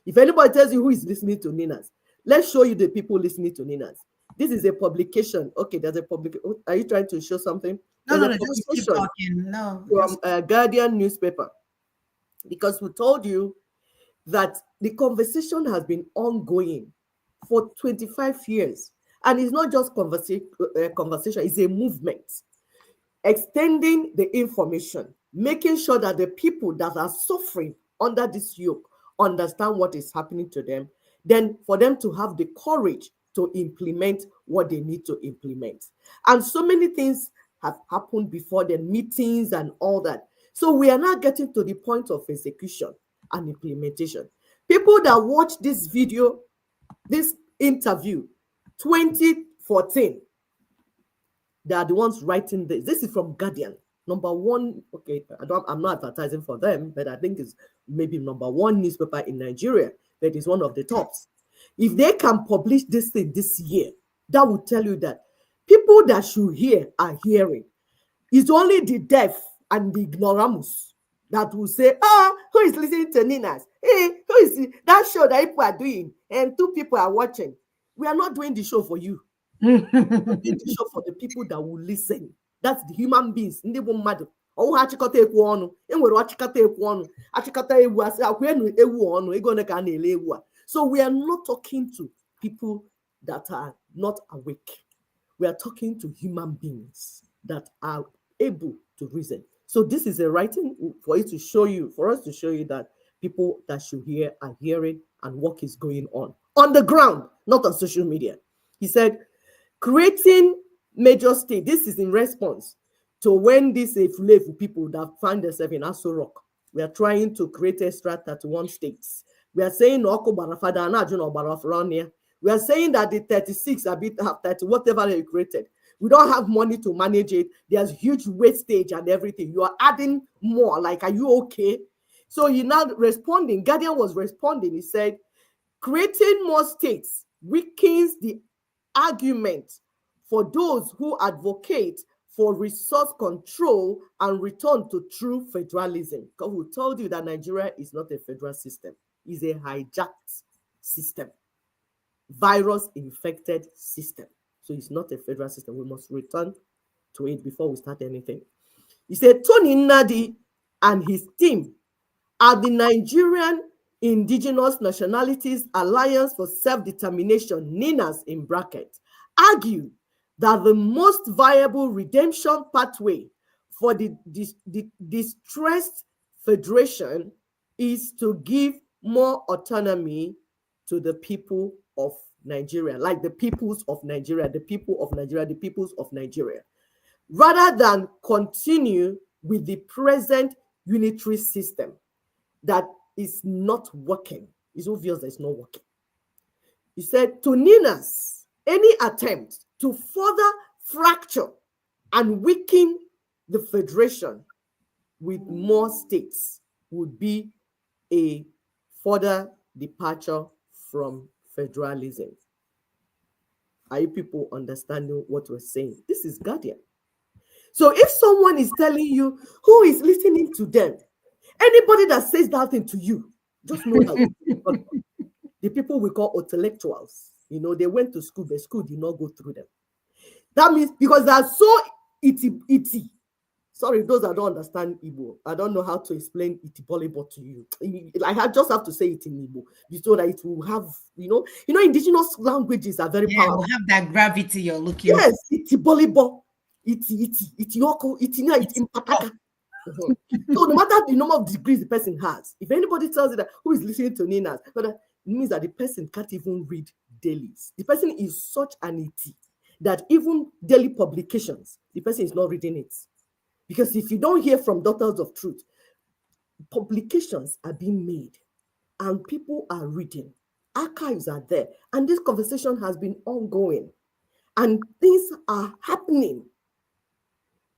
If anybody tells you who is listening to Ninas, let's show you the people listening to Ninas. This is a publication. Okay, there's a publication. Are you trying to show something? No, just keep talking. No. From Guardian newspaper. Because we told you that the conversation has been ongoing for 25 years. And it's not just conversation, it's a movement. Extending the information, making sure that the people that are suffering under this yoke understand what is happening to them, then for them to have the courage to implement what they need to implement. And so many things have happened before the meetings and all that. So we are now getting to the point of execution and implementation. People that watch this video, this interview, 2014, they are the ones writing this. This is from Guardian. Number one, okay, I'm not advertising for them, but I think it's maybe number one newspaper in Nigeria, that is one of the tops. If they can publish this thing this year, that will tell you that people that should hear are hearing. It's only the deaf and the ignoramus that will say, who is listening to Ninas? Hey, who is that show that people are doing? And 2 people are watching. We are not doing the show for you. We're doing the show for the people that will listen. That's the human beings. So we are not talking to people that are not awake. We are talking to human beings that are able to reason. So this is a writing for us to show you that people that should hear are hearing and work is going on the ground, not on social media. He said, creating major state. This is in response to when these people that find themselves in Aso Rock, we are trying to create extra 31 states. We are saying we are saying that the 36 have 30, whatever they created. We don't have money to manage it. There's huge wastage and everything. You are adding more. Like, are you okay? So he now responding. Guardian was responding. He said, creating more states weakens the argument for those who advocate for resource control and return to true federalism. Because we told you that Nigeria is not a federal system. It's a hijacked system. Virus-infected system. So it's not a federal system. We must return to it before we start anything. He said, Tony Nadi and his team are the Nigerian Indigenous Nationalities Alliance for Self-Determination, NINAS in brackets, argue that the most viable redemption pathway for the distressed federation is to give more autonomy to the people of Nigeria, like the peoples of Nigeria, the people of Nigeria, the peoples of Nigeria, rather than continue with the present unitary system that is not working. It's obvious that it's not working. He said, to Ninas, any attempt to further fracture and weaken the federation with more states would be a further departure from federalism. Are you people understanding what we're saying? This is Guardian. So if someone is telling you who is listening to them, anybody that says that thing to you, just know that the people we call intellectuals, they went to school, but school did not go through them. That means because they are so itty, Sorry, those that don't understand Igbo, I don't know how to explain Itibolibo to you. Like, I just have to say it in Igbo so that it will have, indigenous languages are very powerful. Will have that gravity you're looking for. Yes, Itibolibo, Itioko, Itina, Itimpataka. So no matter the number of degrees the person has, if anybody tells you that who is listening to Ninas, but it means that the person can't even read dailies. The person is such an ET that even daily publications, the person is not reading it. Because if you don't hear from Daughters of Truth, publications are being made and people are reading. Archives are there. And this conversation has been ongoing. And things are happening,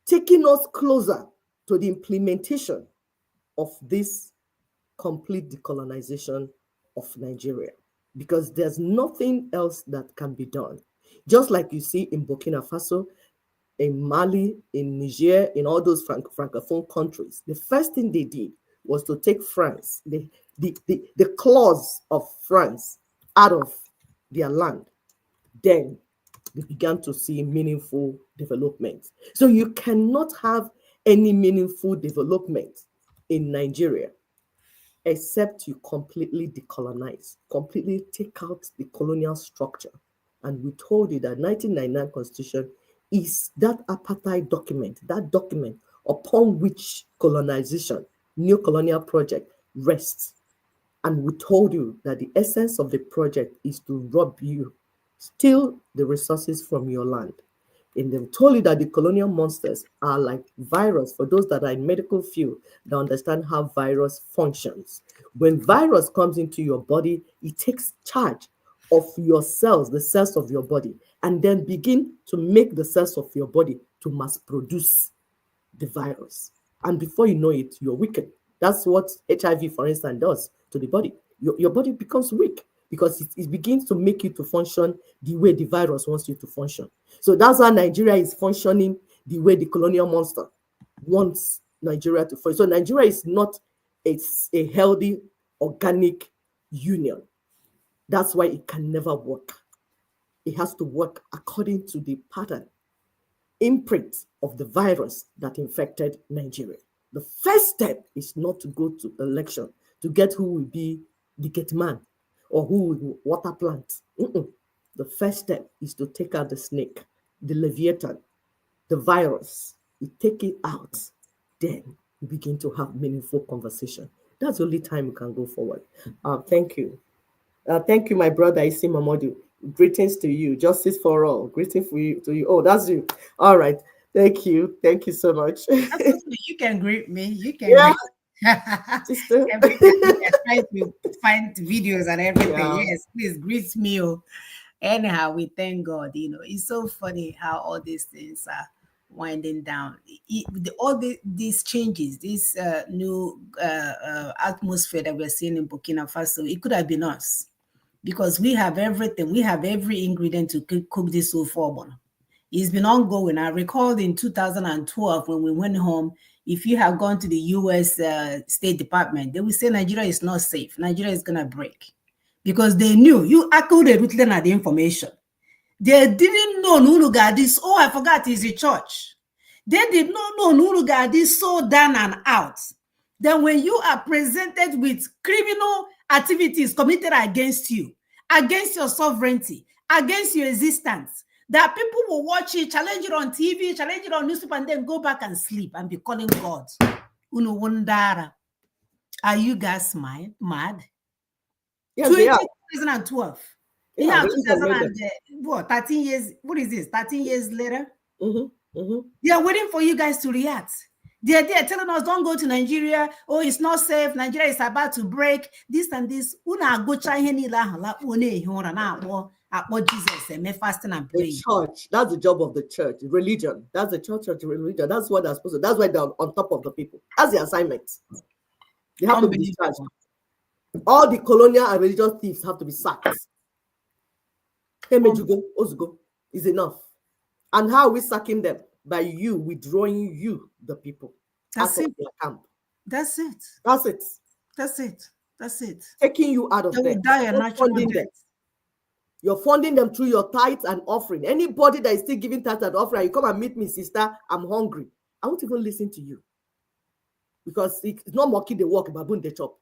taking us closer to the implementation of this complete decolonization of Nigeria. Because there's nothing else that can be done. Just like you see in Burkina Faso, in Mali, in Niger, in all those francophone countries, the first thing they did was to take France, the claws of France out of their land. Then they began to see meaningful development. So you cannot have any meaningful development in Nigeria except you completely decolonize, completely take out the colonial structure. And we told you that 1999 Constitution is that apartheid document, that document upon which colonization, neo-colonial project rests. And we told you that the essence of the project is to rob you, steal the resources from your land. And they told you that the colonial monsters are like virus. For those that are in medical field, they understand how virus functions. When virus comes into your body, it takes charge of your cells, the cells of your body, and then begin to make the cells of your body to mass produce the virus. And before you know it, you're weakened. That's what HIV, for instance, does to the body. Your body becomes weak because it begins to make you to function the way the virus wants you to function. So that's how Nigeria is functioning the way the colonial monster wants Nigeria to function. So Nigeria is not a healthy, organic union. That's why it can never work. It has to work according to the pattern, imprint of the virus that infected Nigeria. The first step is not to go to election to get who will be the gate man or who will water plant. The first step is to take out the snake, the leviathan, the virus. You take it out, then you begin to have meaningful conversation. That's the only time you can go forward. Thank you. Thank you, my brother Isi Mamodu. Greetings to you. Justice for all. Greeting to you. Oh, that's you. All right. Thank you. Thank you so much. You can greet me. You can. Yeah. Greet me. Try to find videos and everything. Yeah. Yes, please greet me. Anyhow, we thank God. It's so funny how all these things are winding down. All these changes, this new atmosphere that we're seeing in Burkina Faso, it could have been us. Because we have everything, we have every ingredient to cook this so far. It's been ongoing. I recall in 2012 when we went home, if you have gone to the US State Department, they will say Nigeria is not safe. Nigeria is going to break. Because they knew, you accurate with the information. They didn't know Nurugadi. Oh, I forgot he's a church. They did not know Nurugadi so down and out. Then when you are presented with criminal activities committed against you, against your sovereignty, against your existence, that people will watch it, challenge it on TV, challenge it on newspaper, and then go back and sleep and be calling God. Uno wondara. Are you guys mad? Yes, they are. 2012. Yeah, 13 years. What is this? 13 years later? Mm-hmm. They are waiting for you guys to react. They are there telling us, don't go to Nigeria. Oh, it's not safe. Nigeria is about to break. This and this. Jesus and fasting and praying. The church. That's the job of the church. Religion. That's the church of religion. That's what they're supposed to. That's why they're on top of the people. That's the assignment. They have to be discharged. All the colonial and religious thieves have to be sacked. Emejugo, Ozugo is enough. And how are we sacking them? By you withdrawing you, the people. That's it. Their camp. That's it. That's it. That's it. That's it. Taking you out of there. You're funding them through your tithes and offering. Anybody that is still giving tithes and offering, you come and meet me, sister. I'm hungry. I won't even listen to you. Because it's not monkey they walk, baboon they chop.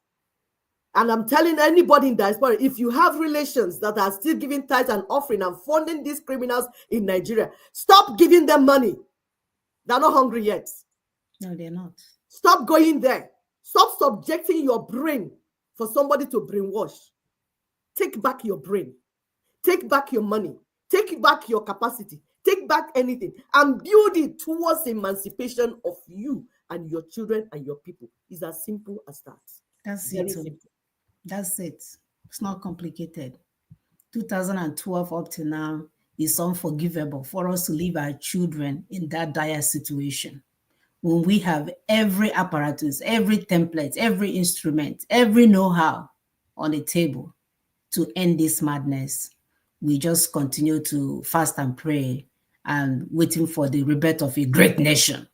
And I'm telling anybody in diaspora, if you have relations that are still giving tithes and offering and funding these criminals in Nigeria, stop giving them money. They're not hungry yet. No, they're not. Stop going there. Stop subjecting your brain for somebody to brainwash. Take back your brain. Take back your money. Take back your capacity. Take back anything and build it towards emancipation of you and your children and your people. It's as simple as that. That's Very it. simple. That's it. It's not complicated. 2012 up to now is unforgivable for us to leave our children in that dire situation. When we have every apparatus, every template, every instrument, every know-how on the table to end this madness, we just continue to fast and pray and waiting for the rebirth of a great nation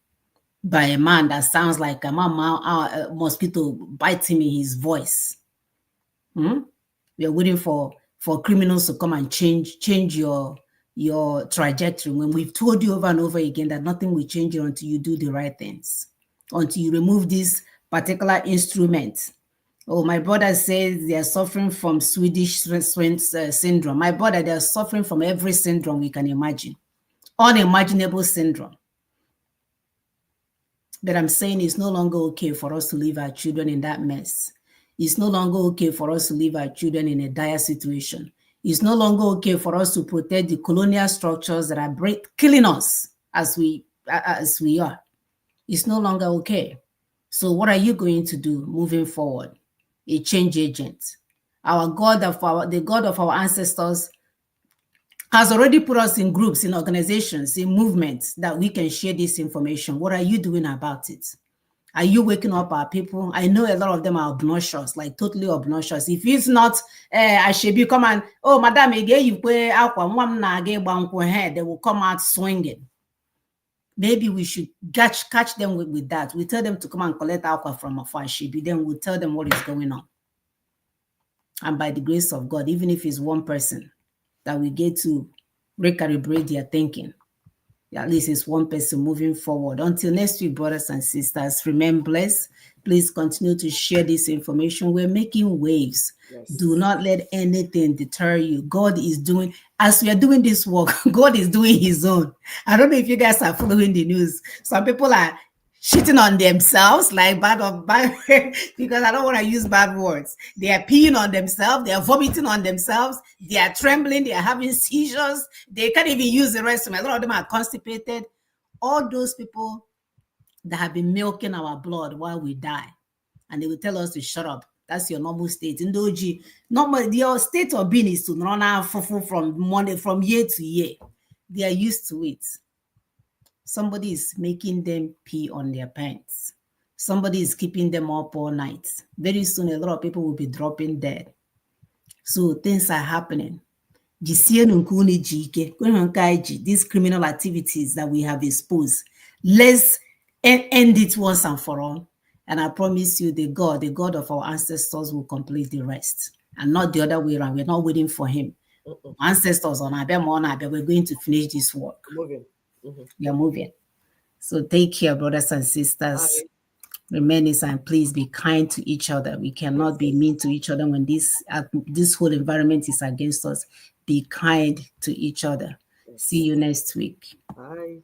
by a man that sounds like a mosquito biting in his voice. We are waiting for criminals to come and change your trajectory when we've told you over and over again that nothing will change you until you do the right things, until you remove this particular instrument. Oh, my brother says they are suffering from Swedish syndrome. My brother, they are suffering from every syndrome we can imagine, unimaginable syndrome. But I'm saying it's no longer okay for us to leave our children in that mess. It's no longer okay for us to leave our children in a dire situation. It's no longer okay for us to protect the colonial structures that are killing us as we are. It's no longer okay. So what are you going to do moving forward? A change agent. The God of our ancestors has already put us in groups, in organizations, in movements that we can share this information. What are you doing about it? Are you waking up our people? I know a lot of them are obnoxious, like totally obnoxious. If it's not, I should be come and, oh, madam, they will come out swinging. Maybe we should catch them with that. We tell them to come and collect alcohol from afar, Ashebi, then we'll tell them what is going on. And by the grace of God, even if it's one person, that we get to recalibrate their thinking. At least it's one person moving forward. Until next week, brothers and sisters, remain blessed. Please continue to share this information. We're making waves. Yes. Do not let anything deter you. God is doing, as we are doing this work, God is doing his own. I don't know if you guys are following the news. Some people are shitting on themselves, like bad because I don't want to use bad words. They are peeing on themselves. They are vomiting on themselves. They are trembling. They are having seizures. They can't even use the restroom. A lot of them are constipated. All those people that have been milking our blood while we die, and they will tell us to shut up. That's your normal state. In Doji, your state of being is to run out from year to year. They are used to it. Somebody is making them pee on their pants. Somebody is keeping them up all night. Very soon, a lot of people will be dropping dead. So things are happening. These criminal activities that we have exposed, let's end it once and for all. And I promise you, the God of our ancestors will complete the rest. And not the other way around. We're not waiting for him. Ancestors on Abia, we're going to finish this work. We are moving. So take care, brothers and sisters. Bye. Remain and please be kind to each other. We cannot be mean to each other when this whole environment is against us. Be kind to each other. See you next week. Bye.